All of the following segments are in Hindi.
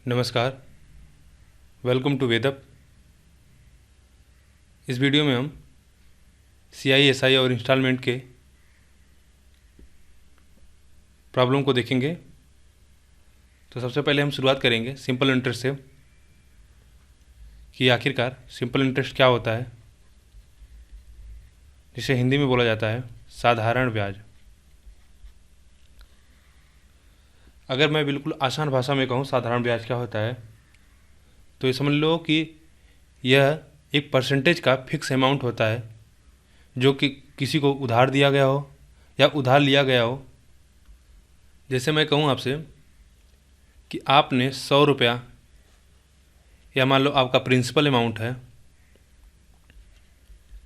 नमस्कार, वेलकम टू वेदअप। इस वीडियो में हम CISI और इंस्टॉलमेंट के प्रॉब्लम को देखेंगे। तो सबसे पहले हम शुरुआत करेंगे सिंपल इंटरेस्ट से कि आखिरकार सिंपल इंटरेस्ट क्या होता है, जिसे हिंदी में बोला जाता है साधारण ब्याज। अगर मैं बिल्कुल आसान भाषा में कहूँ साधारण ब्याज क्या होता है, तो ये समझ लो कि यह एक परसेंटेज का फिक्स अमाउंट होता है जो कि किसी को उधार दिया गया हो या उधार लिया गया हो। जैसे मैं कहूँ आपसे कि आपने 100 रुपया, या मान लो आपका प्रिंसिपल अमाउंट है,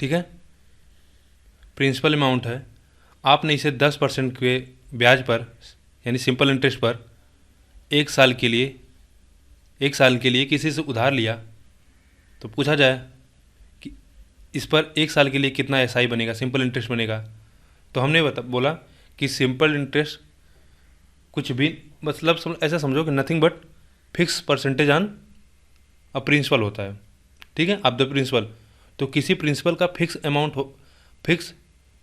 ठीक है, प्रिंसिपल अमाउंट है, आपने इसे 10% के ब्याज पर यानी सिंपल इंटरेस्ट पर एक साल के लिए किसी से उधार लिया। तो पूछा जाए कि इस पर एक साल के लिए कितना SI बनेगा, सिंपल इंटरेस्ट बनेगा, तो हमने बोला कि सिंपल इंटरेस्ट कुछ भी मतलब ऐसा समझो कि nothing but fix percentage on a principal होता है, ठीक है, ऑफ द प्रिंसिपल। तो किसी प्रिंसिपल का फिक्स अमाउंट हो, फिक्स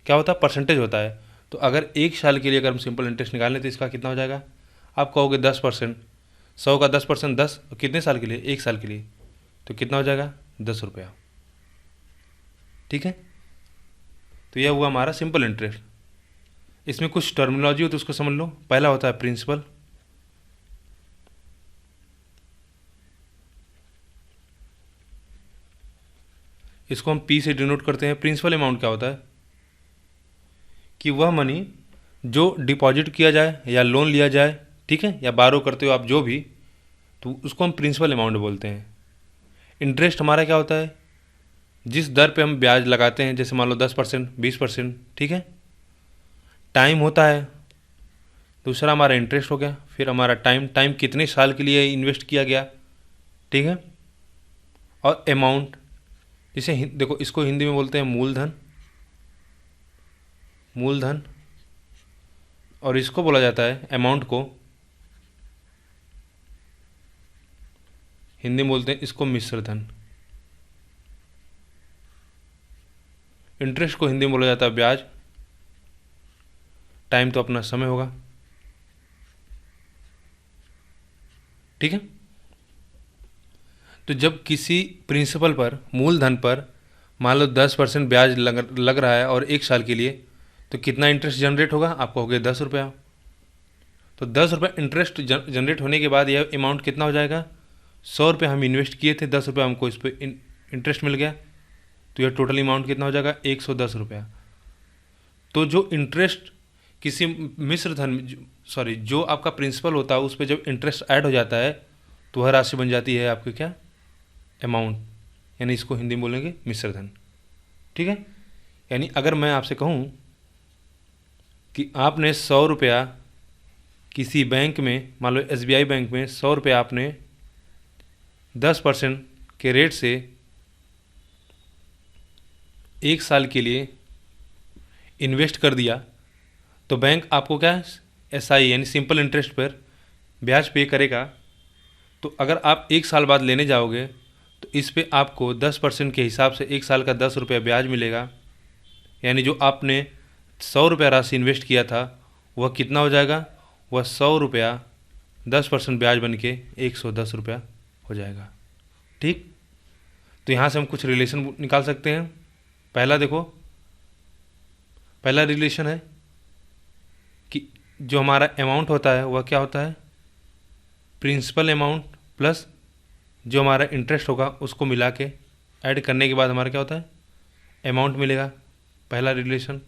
क्या होता है, परसेंटेज होता है। तो अगर एक साल के लिए अगर हम सिंपल इंटरेस्ट निकाल लें तो इसका कितना हो जाएगा, आप कहोगे 10%, 100 का 10%, 10, कितने साल के लिए, एक साल के लिए, तो कितना हो जाएगा 10 रुपया, ठीक है। तो यह हुआ हमारा सिंपल इंटरेस्ट। इसमें कुछ टर्मिनोलॉजी हो तो उसको समझ लो। पहला होता है प्रिंसिपल, इसको हम P से डिनोट करते हैं। प्रिंसिपल अमाउंट क्या होता है कि वह मनी जो डिपॉजिट किया जाए या लोन लिया जाए, ठीक है, या बारो करते हो आप जो भी, तो उसको हम प्रिंसिपल अमाउंट बोलते हैं। इंटरेस्ट हमारा क्या होता है, जिस दर पे हम ब्याज लगाते हैं, जैसे मान लो 10%, 20%, ठीक है। टाइम होता है, दूसरा हमारा इंटरेस्ट हो गया। फिर हमारा टाइम कितने साल के लिए इन्वेस्ट किया गया, ठीक है। और अमाउंट, जिसे देखो इसको हिंदी में बोलते हैं मूलधन, और इसको बोला जाता है अमाउंट को हिंदी में बोलते हैं इसको मिश्र धन। इंटरेस्ट को हिंदी में बोला जाता है ब्याज, टाइम तो अपना समय होगा, ठीक है। तो जब किसी प्रिंसिपल पर, मूलधन पर मान लो 10% ब्याज लग रहा है और एक साल के लिए, तो कितना इंटरेस्ट जनरेट होगा, आपको हो गया 10 रुपया। तो 10 रुपये इंटरेस्ट जनरेट होने के बाद यह अमाउंट कितना हो जाएगा, 100 रुपये हम इन्वेस्ट किए थे, 10 रुपये हमको इस पर इंटरेस्ट मिल गया, तो यह टोटल अमाउंट कितना हो जाएगा 110 रुपया। तो जो इंटरेस्ट किसी मिश्र धन, सॉरी, जो आपका प्रिंसिपल होता है उस पर जब इंटरेस्ट ऐड हो जाता है तो वह राशि बन जाती है आपकी क्या, अमाउंट, यानी इसको हिंदी में बोलेंगे मिश्र धन, ठीक है। यानी अगर मैं आपसे कहूँ कि आपने 100 रुपया किसी बैंक में, मान लो SBI बैंक में 100 रुपया आपने 10% के रेट से एक साल के लिए इन्वेस्ट कर दिया, तो बैंक आपको क्या SI यानी सिंपल इंटरेस्ट पर ब्याज पे करेगा। तो अगर आप एक साल बाद लेने जाओगे तो इस पे आपको 10% के हिसाब से एक साल का 10 रुपया ब्याज मिलेगा। यानी जो आपने 100 रुपया राशि इन्वेस्ट किया था वह कितना हो जाएगा, वह 100 रुपया 10% ब्याज बन के 110 रुपया हो जाएगा, ठीक। तो यहाँ से हम कुछ रिलेशन निकाल सकते हैं। पहला देखो, पहला रिलेशन है कि जो हमारा अमाउंट होता है वह क्या होता है, प्रिंसिपल अमाउंट प्लस जो हमारा इंटरेस्ट होगा उसको मिला के ऐड करने के बाद हमारा क्या होता है, अमाउंट मिलेगा, पहला रिलेशन।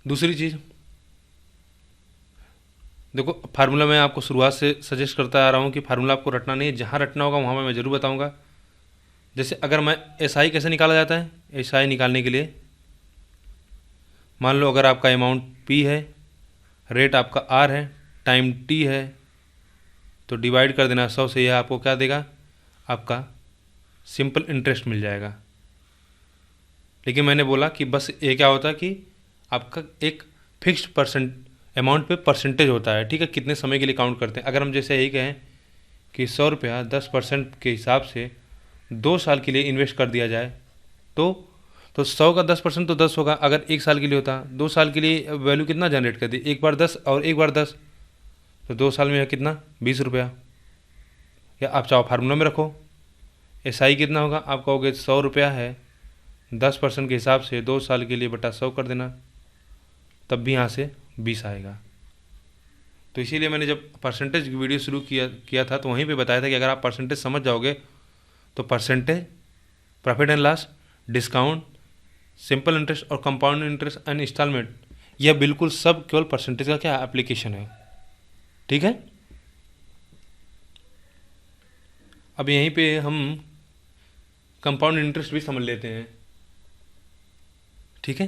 दूसरी चीज़ देखो, फार्मूला मैं आपको शुरुआत से सजेस्ट करता आ रहा हूँ कि फार्मूला आपको रटना नहीं है, जहाँ रटना होगा वहाँ मैं ज़रूर बताऊँगा। जैसे अगर मैं SI कैसे निकाला जाता है, SI निकालने के लिए मान लो अगर आपका अमाउंट P है, रेट आपका R है, टाइम T है, तो डिवाइड कर देना 100 से, यह आपको क्या देगा, आपका सिंपल इंटरेस्ट मिल जाएगा। लेकिन मैंने बोला कि बस ये क्या होता है कि आपका एक फिक्स्ड अमाउंट पे परसेंटेज होता है, ठीक है, कितने समय के लिए काउंट करते हैं। अगर हम जैसे यही कहें कि 100 रुपया 10% के हिसाब से 2 साल के लिए इन्वेस्ट कर दिया जाए तो 100 का 10% तो 10 होगा। अगर 1 साल के लिए होता, 2 साल के लिए वैल्यू कितना जनरेट कर दी, एक बार 10 और एक बार 10, तो 2 साल में है कितना 20 रुपया। या आप चाहो फार्मूला में रखो, SI कितना होगा, आप कहोगे 100 रुपया है 10% के हिसाब से 2 साल के लिए बटा 100 कर देना, तब भी यहाँ से 20 आएगा। तो इसीलिए मैंने जब परसेंटेज की वीडियो शुरू किया था तो वहीं पे बताया था कि अगर आप परसेंटेज समझ जाओगे तो percentage, profit and loss, discount, simple interest और कंपाउंड इंटरेस्ट एंड इंस्टॉलमेंट, यह बिल्कुल सब केवल परसेंटेज का क्या एप्लीकेशन है, ठीक है। अब यहीं पे हम कंपाउंड इंटरेस्ट भी समझ लेते हैं, ठीक है।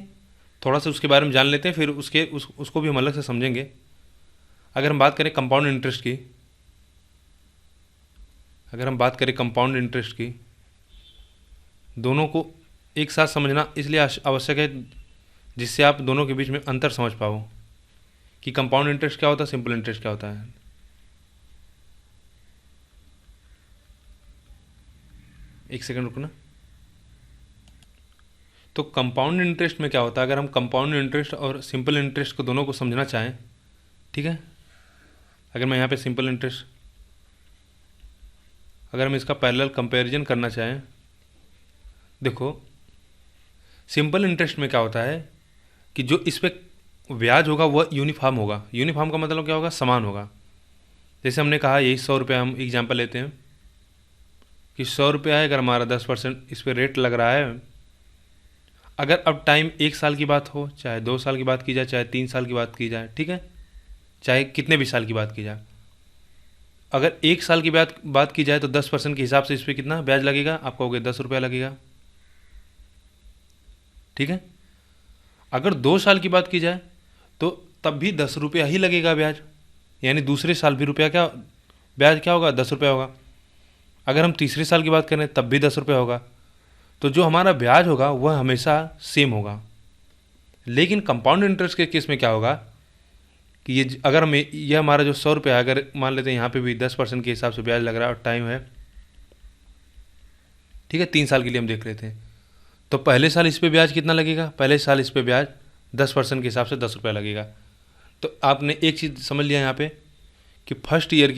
थोड़ा सा उसके बारे में जान लेते हैं, फिर उसको भी हम अलग से समझेंगे। अगर हम बात करें कंपाउंड इंटरेस्ट की, दोनों को एक साथ समझना इसलिए आवश्यक है जिससे आप दोनों के बीच में अंतर समझ पाओ कि कंपाउंड इंटरेस्ट क्या होता है, सिंपल इंटरेस्ट क्या होता है। एक सेकंड रुकना। तो कंपाउंड इंटरेस्ट में क्या होता है, अगर हम कंपाउंड इंटरेस्ट और सिंपल इंटरेस्ट को दोनों को समझना चाहें, ठीक है। अगर मैं यहाँ पे सिंपल इंटरेस्ट, अगर हम इसका पैरेलल कंपैरिजन करना चाहें, देखो सिंपल इंटरेस्ट में क्या होता है कि जो इस पर ब्याज होगा वह यूनिफॉर्म होगा। यूनिफॉर्म का मतलब क्या होगा, समान होगा। जैसे हमने कहा यही 100 रुपया, हम एग्जाम्पल लेते हैं कि 100 रुपया है, अगर हमारा 10% इस पर रेट लग रहा है, अगर अब टाइम 1 साल की बात हो, चाहे 2 साल की बात की जाए, चाहे 3 साल की बात की जाए, ठीक है, चाहे कितने भी साल की बात की जाए, अगर 1 साल की बात की जाए तो 10% के हिसाब से इस पर कितना ब्याज लगेगा, आप कहोगे 10 रुपया लगेगा, ठीक है। अगर 2 साल की बात की जाए तो तब भी 10 रुपया ही लगेगा ब्याज, यानी दूसरे साल भी ब्याज क्या होगा, 10 रुपया होगा। अगर हम तीसरे साल की बात करें तब भी 10 रुपया होगा। तो जो हमारा ब्याज होगा वह हमेशा सेम होगा। लेकिन कंपाउंड इंटरेस्ट के केस में क्या होगा कि ये हमारा जो 100 रुपया है, अगर मान लेते हैं यहाँ पे भी 10% के हिसाब से ब्याज लग रहा है और टाइम है, ठीक है, 3 साल के लिए हम देख रहे थे, तो पहले साल इस पे ब्याज कितना लगेगा, पहले साल इस पे ब्याज 10% के हिसाब से 10 रुपया लगेगा। तो आपने एक चीज़ समझ लिया यहाँ पे कि फर्स्ट ईयर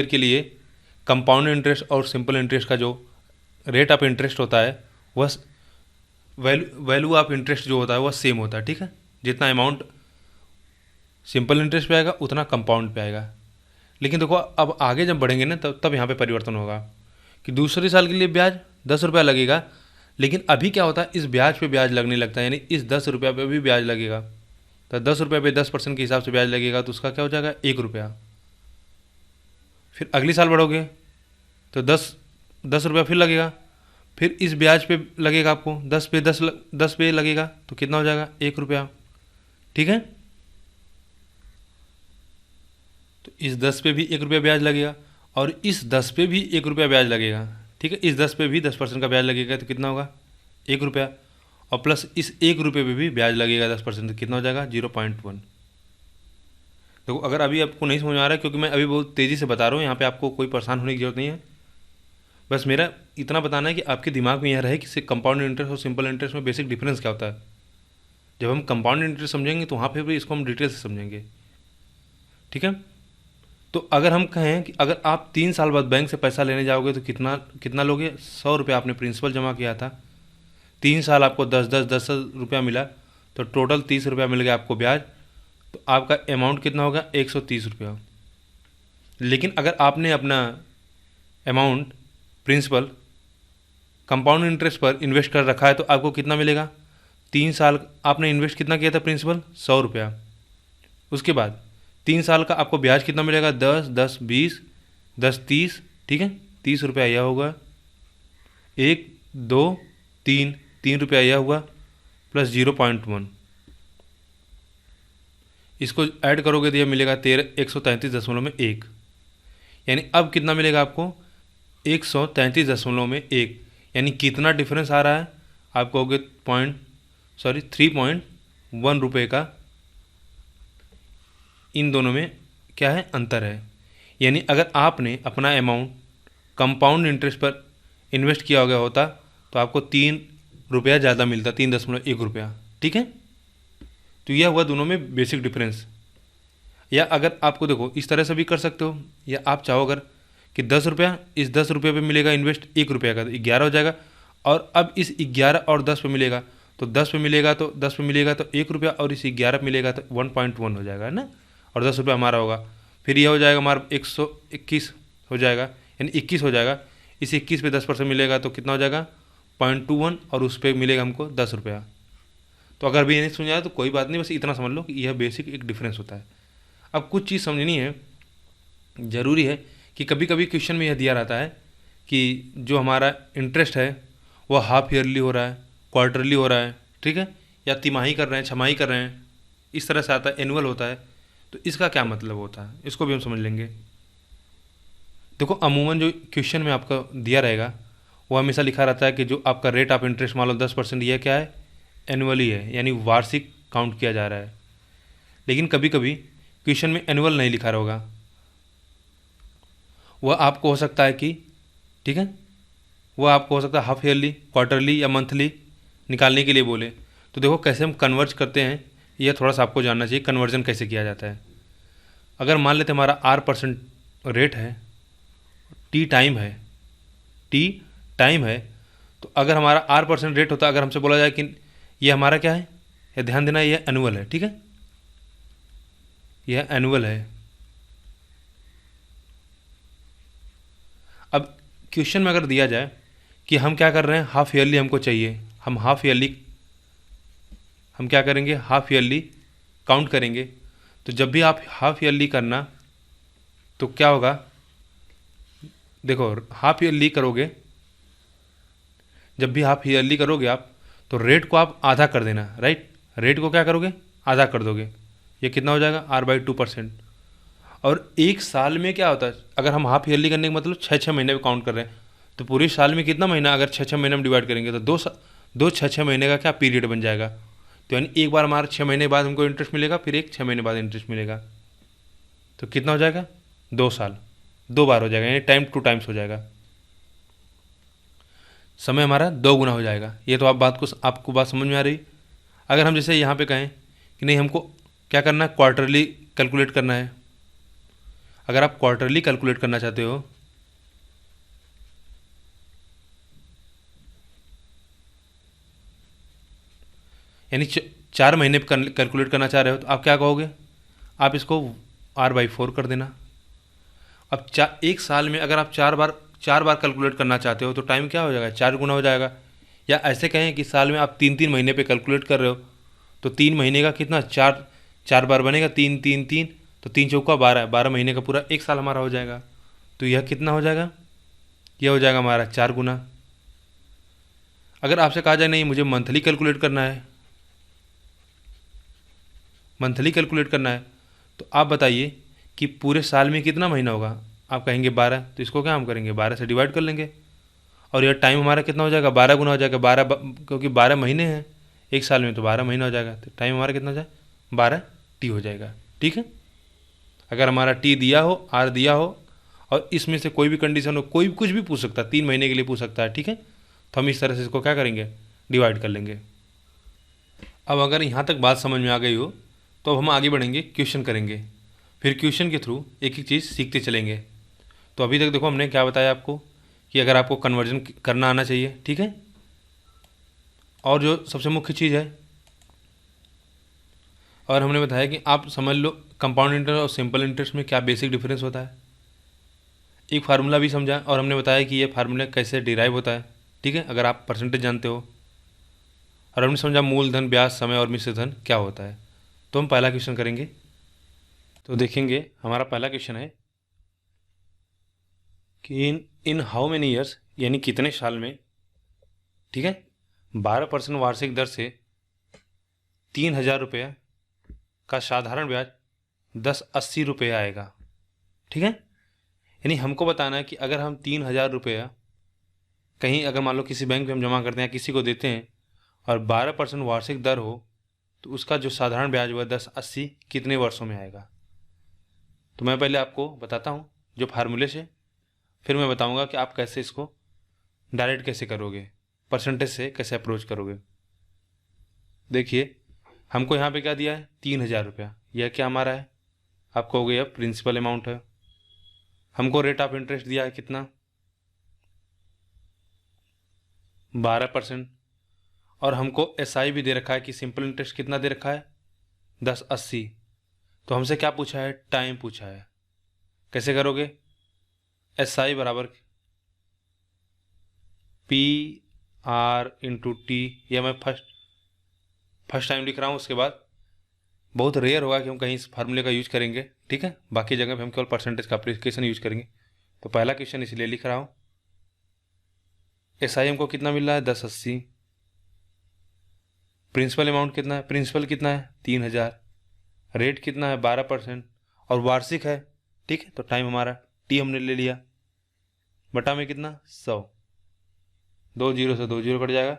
के लिए कंपाउंड इंटरेस्ट और सिंपल इंटरेस्ट का जो रेट ऑफ इंटरेस्ट होता है वह वैल्यू ऑफ इंटरेस्ट जो होता है वह सेम होता है, ठीक है। जितना अमाउंट सिंपल इंटरेस्ट पे आएगा उतना कंपाउंड पे आएगा। लेकिन देखो अब आगे जब बढ़ेंगे ना तब यहाँ पे परिवर्तन होगा कि दूसरे साल के लिए ब्याज 10 रुपया लगेगा, लेकिन अभी क्या होता है इस ब्याज पे ब्याज लगने लगता है, यानी इस 10 रुपया पे भी ब्याज लगेगा। तो 10 रुपये पे 10% के हिसाब से ब्याज लगेगा तो उसका क्या हो जाएगा, 1 रुपया। फिर अगले साल बढ़ोगे तो 10 रुपया फिर लगेगा, फिर इस ब्याज पे लगेगा आपको 10 पे लगेगा तो कितना हो जाएगा, 1 रुपया, ठीक है। तो इस 10 पे भी 1 रुपया ब्याज लगेगा और इस 10 पे भी 1 रुपया ब्याज लगेगा, ठीक है। इस 10 पे भी 10% का ब्याज लगेगा तो कितना होगा, 1 रुपया, और प्लस इस 1 रुपये पे भी ब्याज लगेगा 10%, तो कितना हो जाएगा, 0.1। देखो अगर अभी आपको नहीं समझ में आ रहा है क्योंकि मैं अभी बहुत तेज़ी से बता रहा हूँ, यहाँ पे आपको कोई परेशान होने की जरूरत नहीं है। बस मेरा इतना बताना है कि आपके दिमाग में यह रहे कि कंपाउंड इंटरेस्ट और सिंपल इंटरेस्ट में बेसिक डिफरेंस क्या होता है। जब हम कंपाउंड इंटरेस्ट समझेंगे तो वहाँ पे भी इसको हम डिटेल से समझेंगे, ठीक है। तो अगर हम कहें कि अगर आप 3 साल बाद बैंक से पैसा लेने जाओगे तो कितना लोगे, 100 रुपया आपने प्रिंसिपल जमा किया था, 3 साल आपको 10 रुपया मिला, तो टोटल 30 रुपया मिल गया आपको ब्याज, तो आपका अमाउंट कितना होगा, 130 रुपया। लेकिन अगर आपने अपना अमाउंट प्रिंसिपल कंपाउंड इंटरेस्ट पर इन्वेस्ट कर रखा है तो आपको कितना मिलेगा, 3 साल आपने इन्वेस्ट कितना किया था प्रिंसिपल, 100 रुपया, उसके बाद 3 साल का आपको ब्याज कितना मिलेगा, 10, 10, 20, 10, 30, ठीक है, 30 रुपया यह होगा, 1, 2, 3 रुपया यह हुआ, प्लस 0.1, इसको ऐड करोगे तो यह मिलेगा 133.1, यानी अब कितना मिलेगा आपको, 133.1, यानी कितना डिफरेंस आ रहा है, आप कहोगे 3.1 रुपये का इन दोनों में क्या है, अंतर है। यानी अगर आपने अपना अमाउंट कंपाउंड इंटरेस्ट पर इन्वेस्ट किया गया होता तो आपको 3 रुपया ज़्यादा मिलता, 3.1 रुपया, ठीक है। तो यह हुआ दोनों में बेसिक डिफरेंस। या अगर आपको देखो इस तरह से भी कर सकते हो, या आप चाहो अगर कि 10 रुपया, इस 10 रुपये पे मिलेगा इन्वेस्ट 1 रुपया का, तो 11 हो जाएगा। और अब इस 11 और 10 पे मिलेगा, तो 10 पे मिलेगा तो 10 पे मिलेगा तो 1 रुपया, और इस 11 पे मिलेगा तो 1.1 हो जाएगा, है ना। और 10 रुपया हमारा होगा, फिर यह हो जाएगा हमारा 121 हो जाएगा, यानी 21 हो जाएगा। इस 21 पे 10% मिलेगा तो कितना हो जाएगा, 0.21, और उस पर मिलेगा हमको 10 रुपया। तो अगर भी नहीं समझ आया तो कोई बात नहीं, बस इतना समझ लो कि यह बेसिक एक डिफरेंस होता है। अब कुछ चीज़ समझनी है, ज़रूरी है कि कभी कभी क्वेश्चन में यह दिया रहता है कि जो हमारा इंटरेस्ट है वह हाफ ईयरली हो रहा है, क्वार्टरली हो रहा है, ठीक है, या तिमाही कर रहे हैं, छमाही कर रहे हैं, इस तरह से आता है, एनुअल होता है। तो इसका क्या मतलब होता है, इसको भी हम समझ लेंगे। देखो अमूमन जो क्वेश्चन में आपका दिया रहेगा वो हमेशा लिखा रहता है कि जो आपका रेट ऑफ इंटरेस्ट मान लो 10%, यह क्या है, एनुअली है, यानी वार्षिक काउंट किया जा रहा है। लेकिन कभी कभी क्वेश्चन में एनुअल नहीं लिखा होगा, वह आपको हो सकता है कि, ठीक है, वह आपको हो सकता है हाफ ईयरली, क्वार्टरली या मंथली निकालने के लिए बोले। तो देखो कैसे हम कन्वर्ज करते हैं, यह थोड़ा सा आपको जानना चाहिए, कन्वर्जन कैसे किया जाता है। अगर मान लेते हमारा R% रेट है, टी टाइम है, टी टाइम है, तो अगर हमारा R% रेट होता, अगर हमसे बोला जाए कि ये हमारा क्या है, यह ध्यान देना, यह एनुअल है, ठीक है, यह एनुअल है। अब क्वेश्चन में अगर दिया जाए कि हम क्या कर रहे हैं, हाफ ईयरली हमको चाहिए, हम हाफ ईयरली, हम क्या करेंगे, हाफ ईयरली काउंट करेंगे। तो जब भी आप हाफ ईयरली करना तो क्या होगा, देखो हाफ ईयरली करोगे, जब भी हाफ ईयरली करोगे आप, तो रेट को आप आधा कर देना, राइट, रेट को क्या करोगे, आधा कर दोगे। ये कितना हो जाएगा, R/2%। और एक साल में क्या होता है, अगर हम हाफ ईयरली करने का मतलब 6-6 महीने पे काउंट कर रहे हैं, तो पूरे साल में कितना महीना, अगर 6-6 महीने में डिवाइड करेंगे तो दो 6-6 महीने का क्या पीरियड बन जाएगा। तो यानी एक बार हमारा 6 महीने बाद हमको इंटरेस्ट मिलेगा, फिर एक 6 महीने बाद इंटरेस्ट मिलेगा, तो कितना हो जाएगा, 2 साल, 2 बार हो जाएगा, यानी टाइम 2 टाइम्स हो जाएगा, समय हमारा 2 गुना हो जाएगा। ये तो आपको बात समझ में आ रही। अगर हम जैसे यहाँ पे कहें कि नहीं हमको क्या करना है, क्वार्टरली कैलकुलेट करना है, अगर आप क्वार्टरली कैलकुलेट करना चाहते हो, यानी 4 महीने पर कैलकुलेट करना चाह रहे हो, तो आप क्या कहोगे, आप इसको R/4 कर देना। अब एक साल में अगर आप 4 बार कैलकुलेट करना चाहते हो तो टाइम क्या हो जाएगा, 4 गुना हो जाएगा। या ऐसे कहें कि साल में आप 3-3 महीने पे कैलकुलेट कर रहे हो, तो 3 महीने का कितना, 4 बार बनेगा, 3-3-3, तो 3 चौका 12, 12 महीने का पूरा एक साल हमारा हो जाएगा। तो यह कितना हो जाएगा, यह हो जाएगा हमारा 4 गुना। अगर आपसे कहा जाए नहीं मुझे मंथली कैलकुलेट करना है, मंथली कैलकुलेट करना है, तो आप बताइए कि पूरे साल में कितना महीना होगा, आप कहेंगे 12, तो इसको क्या हम करेंगे, 12 से डिवाइड कर लेंगे, और यह टाइम हमारा कितना हो जाएगा, 12 गुना हो जाएगा, 12 क्योंकि 12 महीने हैं एक साल में, तो 12 महीना हो जाएगा, तो टाइम हमारा कितना हो जाए, 12T हो जाएगा, ठीक है। अगर हमारा T दिया हो, R दिया हो, और इसमें से कोई भी कंडीशन हो, कोई कुछ भी पूछ सकता है, 3 महीने के लिए पूछ सकता है, ठीक है, तो हम इस तरह से इसको क्या करेंगे, डिवाइड कर लेंगे। अब अगर यहाँ तक बात समझ में आ गई हो तो अब हम आगे बढ़ेंगे, क्वेश्चन करेंगे, फिर क्वेश्चन के थ्रू एक एक चीज़ सीखते चलेंगे। तो अभी तक देखो हमने क्या बताया आपको कि अगर आपको कन्वर्जन करना आना चाहिए, ठीक है, और जो सबसे मुख्य चीज़ है, और हमने बताया कि आप समझ लो कंपाउंड इंटरेस्ट और सिंपल इंटरेस्ट में क्या बेसिक डिफरेंस होता है। एक फार्मूला भी समझा, और हमने बताया कि ये फार्मूला कैसे डिराइव होता है, ठीक है, अगर आप परसेंटेज जानते हो। और हमने समझा मूलधन, ब्याज, समय और मिश्र धन क्या होता है। तो हम पहला क्वेश्चन करेंगे। तो देखेंगे हमारा पहला क्वेश्चन है कि इन हाउ मेनी ईयर्स, यानी कितने साल में, ठीक है, 12% वार्षिक दर से 3,000 रुपया का साधारण ब्याज 1080 रुपये आएगा, ठीक है। यानी हमको बताना है कि अगर हम 3,000 रुपया कहीं अगर मान लो किसी बैंक में हम जमा करते हैं, किसी को देते हैं, और 12% वार्षिक दर हो, तो उसका जो साधारण ब्याज हुआ 1080 कितने वर्षों में आएगा। तो मैं पहले आपको बताता हूँ जो फार्मूले से, फिर मैं बताऊँगा कि आप कैसे इसको डायरेक्ट कैसे करोगे, परसेंटेज से कैसे अप्रोच करोगे। देखिए हमको यहाँ पे क्या दिया है, 3,000 रुपया। यह क्या हमारा है, आप कहोगे यह प्रिंसिपल अमाउंट है। हमको रेट ऑफ इंटरेस्ट दिया है कितना, 12%। और हमको एसआई भी दे रखा है कि सिंपल इंटरेस्ट कितना दे रखा है, 1080। तो हमसे क्या पूछा है, टाइम पूछा है। कैसे करोगे, एसआई बराबर PR/T। यह मैं फर्स्ट टाइम लिख रहा हूँ, उसके बाद बहुत रेयर होगा कि हम कहीं इस फार्मूले का यूज करेंगे, ठीक है। बाकी जगह पे हम केवल परसेंटेज का एप्लीकेशन यूज करेंगे। तो पहला क्वेश्चन इसलिए लिख रहा हूँ, एसआई हमको कितना मिल रहा है, 1080। प्रिंसिपल अमाउंट कितना है, प्रिंसिपल कितना है, 3,000। रेट कितना है, 12%, और वार्षिक है, ठीक है। तो टाइम हमारा टी हमने ले लिया, बटा में कितना, 100। 2 जीरो से 2 जीरो कट जाएगा।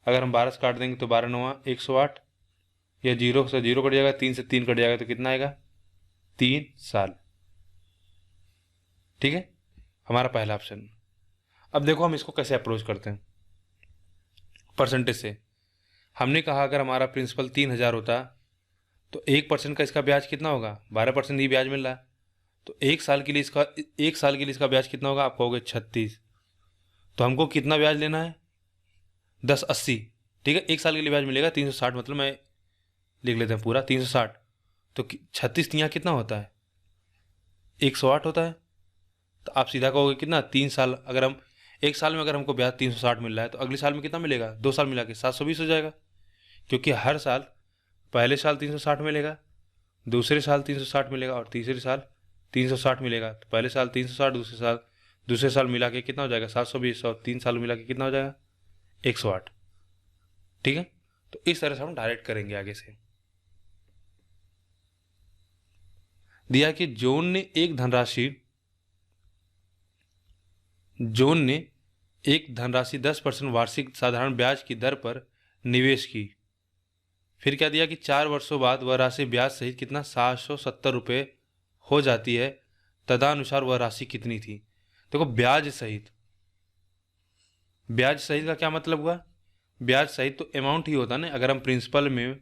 अगर हम 12 से काट देंगे तो 12×9 108। या 0 से 0 कट जाएगा, 3 से 3 कट जाएगा, तो कितना आएगा, 3 साल, ठीक है। हमारा पहला ऑप्शन। अब देखो हम इसको कैसे अप्रोच करते हैं परसेंटेज से। हमने कहा अगर हमारा प्रिंसिपल 3,000 होता तो 1% का इसका ब्याज कितना होगा, 12% ही ब्याज मिल रहा है। तो एक साल के लिए इसका ब्याज कितना होगा, आप कहोगे 36। तो हमको कितना ब्याज लेना है, 1080, ठीक है। एक साल के लिए ब्याज मिलेगा 360, मतलब मैं लिख लेते हैं पूरा 360। तो 36 यहाँ कितना होता है, 108 होता है। तो आप सीधा कहोगे कितना, 3 साल। अगर हम एक साल में अगर हमको ब्याज 360 मिल रहा है तो अगले साल में कितना मिलेगा, 2 साल मिला के 720 हो जाएगा। क्योंकि हर साल, पहले साल 360 मिलेगा, दूसरे साल 360 मिलेगा, और तीसरे साल 360 मिलेगा। तो पहले साल 360, दूसरे साल मिला के कितना हो जाएगा, 720, और 3 साल मिला के कितना हो जाएगा, 108, ठीक है। तो इस तरह से हम डायरेक्ट करेंगे आगे से। दिया कि जोन ने एक धनराशि 10% वार्षिक साधारण ब्याज की दर पर निवेश की। फिर क्या दिया कि 4 वर्षों बाद वह राशि ब्याज सहित कितना, 770 रुपये हो जाती है। तदनुसार वह राशि कितनी थी। देखो ब्याज सहित का क्या मतलब हुआ, ब्याज सहित तो अमाउंट ही होता ना। अगर हम प्रिंसिपल में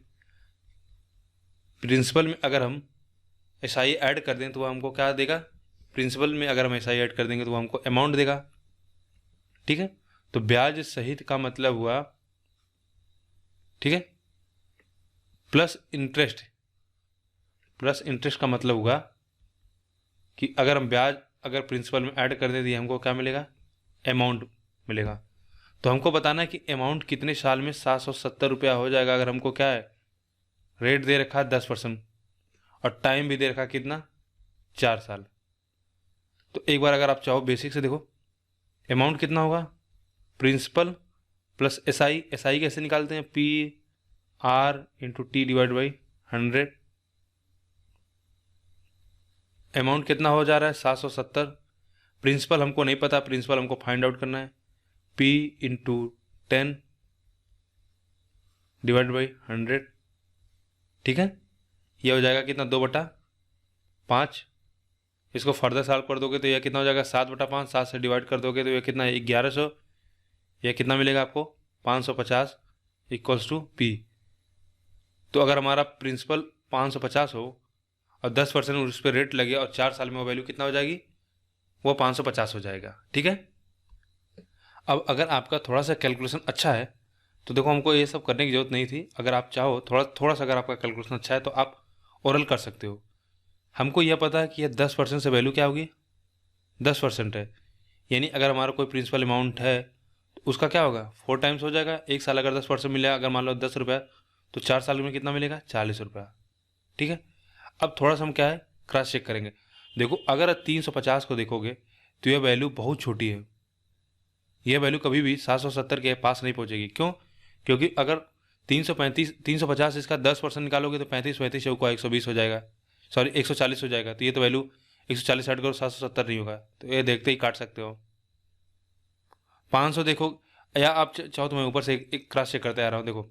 अगर हम एसआई ऐड कर दें तो वह हमको क्या देगा, प्रिंसिपल में अगर हम एसआई ऐड कर देंगे तो वह हमको अमाउंट देगा, ठीक है। तो ब्याज सहित का मतलब हुआ, ठीक है, प्लस इंटरेस्ट का मतलब हुआ कि अगर हम ब्याज अगर प्रिंसिपल में ऐड कर दे दिए हमको क्या मिलेगा, अमाउंट मिलेगा। तो हमको बताना है कि अमाउंट कितने साल में 770 रुपया हो जाएगा। अगर हमको क्या है, रेट दे रखा है 10% और टाइम भी दे रखा कितना, 4 साल। तो एक बार अगर आप चाहो बेसिक से देखो, अमाउंट कितना होगा, प्रिंसिपल प्लस एसआई। कैसे निकालते हैं, PR/T डिवाइड बाई 100। अमाउंट कितना हो जा रहा है, 770। प्रिंसिपल हमको नहीं पता, प्रिंसिपल हमको फाइंड आउट करना है, P/10 डिवाइड बाई 100, ठीक है। यह हो जाएगा कितना, 2/5। इसको फर्दर सॉल्व कर दोगे तो यह कितना हो जाएगा, 7/5। 7 से डिवाइड कर दोगे तो यह कितना है, 1100। यह कितना मिलेगा आपको, 550 इक्वल्स टू P। तो अगर हमारा प्रिंसिपल 550 हो और 10% उस पर रेट लगे और 4 साल में वो वैल्यू कितना हो जाएगी, वो 550 हो जाएगा, ठीक है। अब अगर आपका थोड़ा सा कैलकुलेशन अच्छा है तो देखो हमको ये सब करने की जरूरत नहीं थी। अगर आप चाहो थोड़ा सा अगर आपका कैलकुलेशन अच्छा है तो आप ओरल कर सकते हो। हमको यह पता है कि यह 10% से वैल्यू क्या होगी, 10% है। यानी अगर हमारा कोई प्रिंसिपल अमाउंट है तो उसका क्या होगा, 4 टाइम्स हो जाएगा। एक साल अगर 10% मिलेगा, अगर मान लो 10 रुपया, तो 4 साल में कितना मिलेगा, 40 रुपया, ठीक है। अब थोड़ा सा हम क्या है, क्रॉस चेक करेंगे। देखो अगर 350 को देखोगे तो यह वैल्यू बहुत छोटी है। यह वैल्यू कभी भी 770 के पास नहीं पहुंचेगी। क्यों, क्योंकि अगर 350 इसका 10% निकालोगे तो 35 चौका 120 हो जाएगा, सॉरी 140 हो जाएगा। तो ये तो वैल्यू 140 हट करो, 770 नहीं होगा। तो ये देखते ही काट सकते हो। 500 देखो, या आप चाहो तो मैं ऊपर से एक क्रॉस चेक करते आ रहा हूँ। देखो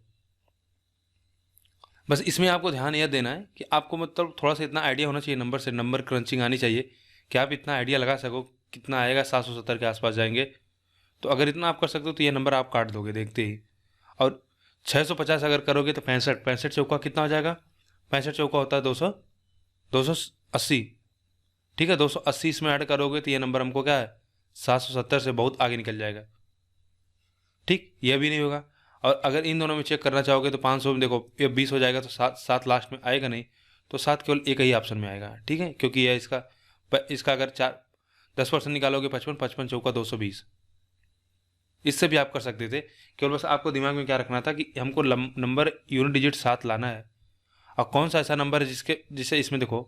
बस इसमें आपको ध्यान यह देना है कि आपको मतलब थोड़ा सा इतना आइडिया होना चाहिए नंबर से, नंबर क्रंचिंग आनी चाहिए कि आप इतना आइडिया लगा सको कितना आएगा, 770 के आसपास जाएंगे। तो अगर इतना आप कर सकते हो तो ये नंबर आप काट दोगे देखते ही। और 650 अगर करोगे तो 65 65 चौका कितना हो जाएगा, 65 चौका होता है 280। ठीक है, 280 इसमें ऐड करोगे तो ये नंबर हमको क्या है 770 से बहुत आगे निकल जाएगा। ठीक, यह भी नहीं होगा। और अगर इन दोनों में चेक करना चाहोगे तो 500 में देखो ये 20 हो जाएगा तो 7 लास्ट में आएगा नहीं, तो 7 केवल एक ही ऑप्शन में आएगा। ठीक है, क्योंकि यह इसका अगर 10% निकालोगे 55, 55 चौका 220। इससे भी आप कर सकते थे, केवल बस आपको दिमाग में क्या रखना था कि हमको नंबर यूनिट डिजिट 7 लाना है। और कौन सा ऐसा नंबर है जिसे इसमें देखो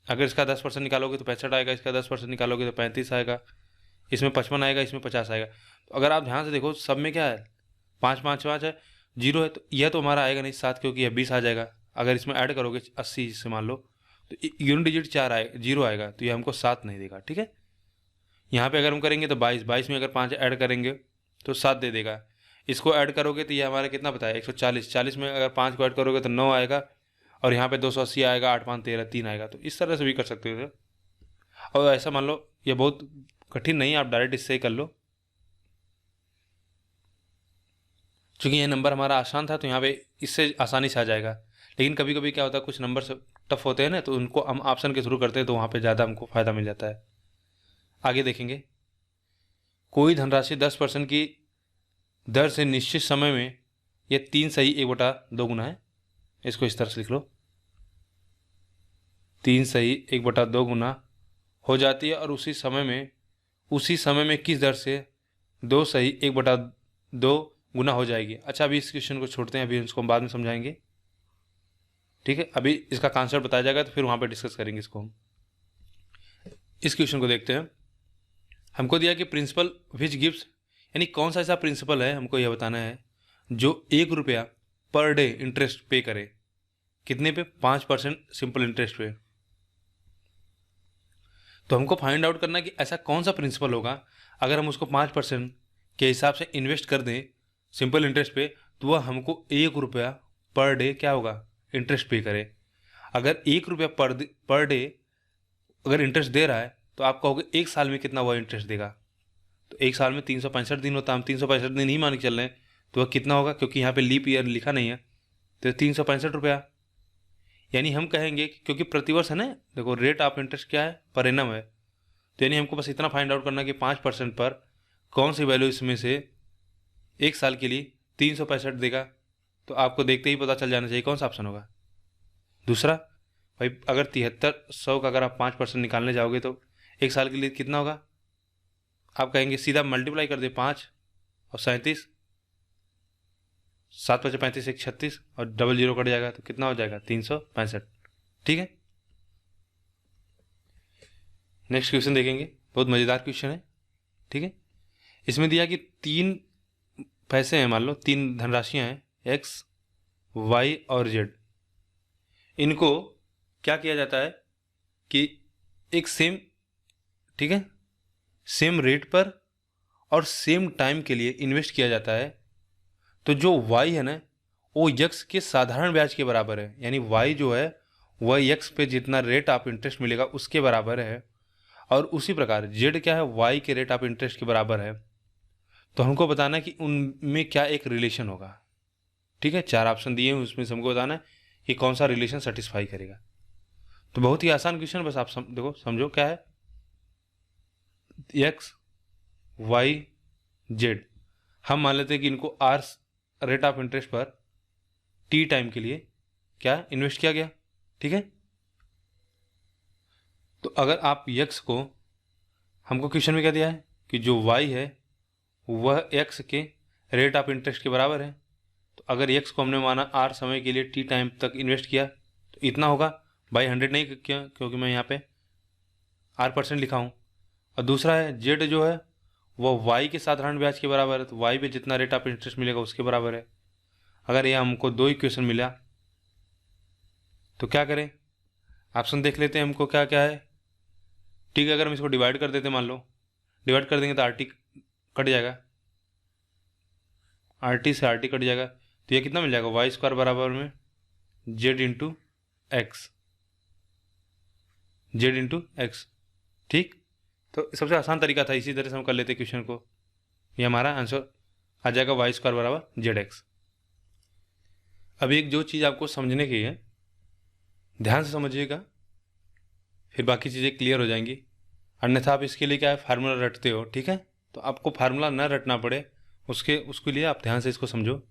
अगर इसका 10% निकालोगे तो 65 आएगा, इसका 10% निकालोगे तो 35 आएगा, इसमें 55 आएगा, इसमें 50 आएगा। तो अगर आप ध्यान से देखो सब में क्या है 5 5 5 है, 0 है, तो यह तो हमारा आएगा नहीं 7, क्योंकि यह 20 आ जाएगा। अगर इसमें ऐड करोगे 80 से मान लो तो यूनिट डिजिट 4 आएगा, 0 आएगा, तो यह हमको 7 नहीं देगा। ठीक है, यहाँ पे अगर हम करेंगे तो 22 में अगर 5 ऐड करेंगे तो 7 दे देगा। इसको ऐड करोगे तो ये हमारा कितना बताया 140, 40 में अगर 5 को ऐड करोगे तो 9 आएगा, और यहाँ पे 280 आएगा, 8 5 13 3 आएगा। तो इस तरह से भी कर सकते थे। और ऐसा मान लो ये बहुत कठिन नहीं है, आप डायरेक्ट इससे ही कर लो। चूंकि ये नंबर हमारा आसान था तो यहाँ पे इससे आसानी से आ जाएगा। लेकिन कभी कभी क्या होता है कुछ नंबर टफ होते हैं ना, तो उनको हम ऑप्शन के थ्रू करते हैं तो वहाँ पे ज़्यादा हमको फ़ायदा मिल जाता है। आगे देखेंगे, कोई धनराशि 10% की दर से निश्चित समय में ये 3 सही 1/2 गुना है। इसको इस तरह से लिख लो, 3 सही 1/2 गुना हो जाती है, और उसी समय में किस दर से 2 सही 1/2 गुना हो जाएगी। अच्छा, अभी इस क्वेश्चन को छोड़ते हैं, अभी इसको हम बाद में समझाएंगे। ठीक है, अभी इसका कॉन्सेप्ट बताया जाएगा तो फिर वहाँ पे डिस्कस करेंगे इसको हम। इस क्वेश्चन को देखते हैं। हमको दिया कि प्रिंसिपल विच गिव्स, यानी कौन सा ऐसा प्रिंसिपल है हमको यह बताना है जो 1 रुपया पर डे इंटरेस्ट पे करे। कितने पे, 5% सिंपल इंटरेस्ट पे। तो हमको फाइंड आउट करना है कि ऐसा कौन सा प्रिंसिपल होगा अगर हम उसको 5% के हिसाब से इन्वेस्ट कर दें सिंपल इंटरेस्ट पे, तो वह हमको 1 रुपया पर डे क्या होगा इंटरेस्ट पे करे। अगर 1 रुपया पर डे अगर इंटरेस्ट दे रहा है तो आप कहोगे 1 साल में कितना वह इंटरेस्ट देगा। तो 1 साल में 365 दिन होता है, हम 365 दिन ही मान के चल रहे हैं, तो वह कितना होगा, क्योंकि यहाँ पे लीप ईयर लिखा नहीं है, तो 365 रुपया। यानी हम कहेंगे कि क्योंकि प्रतिवर्ष है ना, देखो रेट ऑफ इंटरेस्ट क्या है, पर एनम है, तो यानी हमको बस इतना फाइंड आउट करना कि 5% पर कौन सी वैल्यू इसमें से 1 साल के लिए 365 देगा। तो आपको देखते ही पता चल जाना चाहिए कौन सा ऑप्शन होगा। दूसरा भाई, अगर 7300 का अगर आप 5% निकालने जाओगे तो 1 साल के लिए कितना होगा, आप कहेंगे सीधा मल्टीप्लाई कर दे 5 और 37, 7 5 35 1 36 और डबल 0 कट जाएगा तो कितना हो जाएगा 365। ठीक है, नेक्स्ट क्वेश्चन देखेंगे, बहुत मज़ेदार क्वेश्चन है। ठीक है, इसमें दिया कि 3 पैसे हैं, मान लो 3 धनराशियां हैं एक्स वाई और जेड। इनको क्या किया जाता है कि एक सेम, ठीक है, सेम रेट पर और सेम टाइम के लिए इन्वेस्ट किया जाता है। तो जो y है ना वो x के साधारण ब्याज के बराबर है, यानी y जो है वह x पे जितना रेट ऑफ इंटरेस्ट मिलेगा उसके बराबर है। और उसी प्रकार z क्या है, y के रेट ऑफ इंटरेस्ट के बराबर है। तो हमको बताना है कि उनमें क्या एक रिलेशन होगा। ठीक है, 4 ऑप्शन दिए हैं, उसमें से हमको बताना है कि कौन सा रिलेशन सेटिस्फाई करेगा। तो बहुत ही आसान क्वेश्चन, बस आप देखो समझो क्या है, एक्स वाई जेड, हम मान लेते हैं कि इनको आर रेट ऑफ इंटरेस्ट पर टी टाइम के लिए क्या इन्वेस्ट किया गया। ठीक है, तो अगर आप यक्स को, हमको क्वेश्चन में क्या दिया है कि जो वाई है वह एक्स के रेट ऑफ इंटरेस्ट के बराबर है। तो अगर एक्स को हमने माना आर समय के लिए टी टाइम तक इन्वेस्ट किया तो इतना होगा, बाई 100 नहीं किया क्योंकि मैं यहाँ पे R% लिखा हूँ। और दूसरा है जेड जो है वह वाई के साधारण ब्याज के बराबर है, तो वाई पे जितना रेट ऑफ इंटरेस्ट मिलेगा उसके बराबर है। अगर ये हमको 2 इक्वेशन मिला तो क्या करें, ऑप्शन देख लेते हैं हमको क्या क्या है। ठीक है, अगर हम इसको डिवाइड कर देते, मान लो डिवाइड कर देंगे तो RT कट जाएगा, RT से RT कट जाएगा, तो ये कितना मिल जाएगा, वाई स्क्वायर बराबर में Z into x, Z into x. ठीक, तो सबसे आसान तरीका था, इसी तरह से हम कर लेते क्वेश्चन को। ये हमारा आंसर आ जाएगा वाई स्क्वायर बराबर जेड एक्स। अब एक जो चीज़ आपको समझने की है, ध्यान से समझिएगा, फिर बाकी चीज़ें क्लियर हो जाएंगी। अन्यथा आप इसके लिए क्या है, फार्मूला रटते हो, ठीक है, तो आपको फार्मूला ना रटना पड़े उसके लिए आप ध्यान से इसको समझो।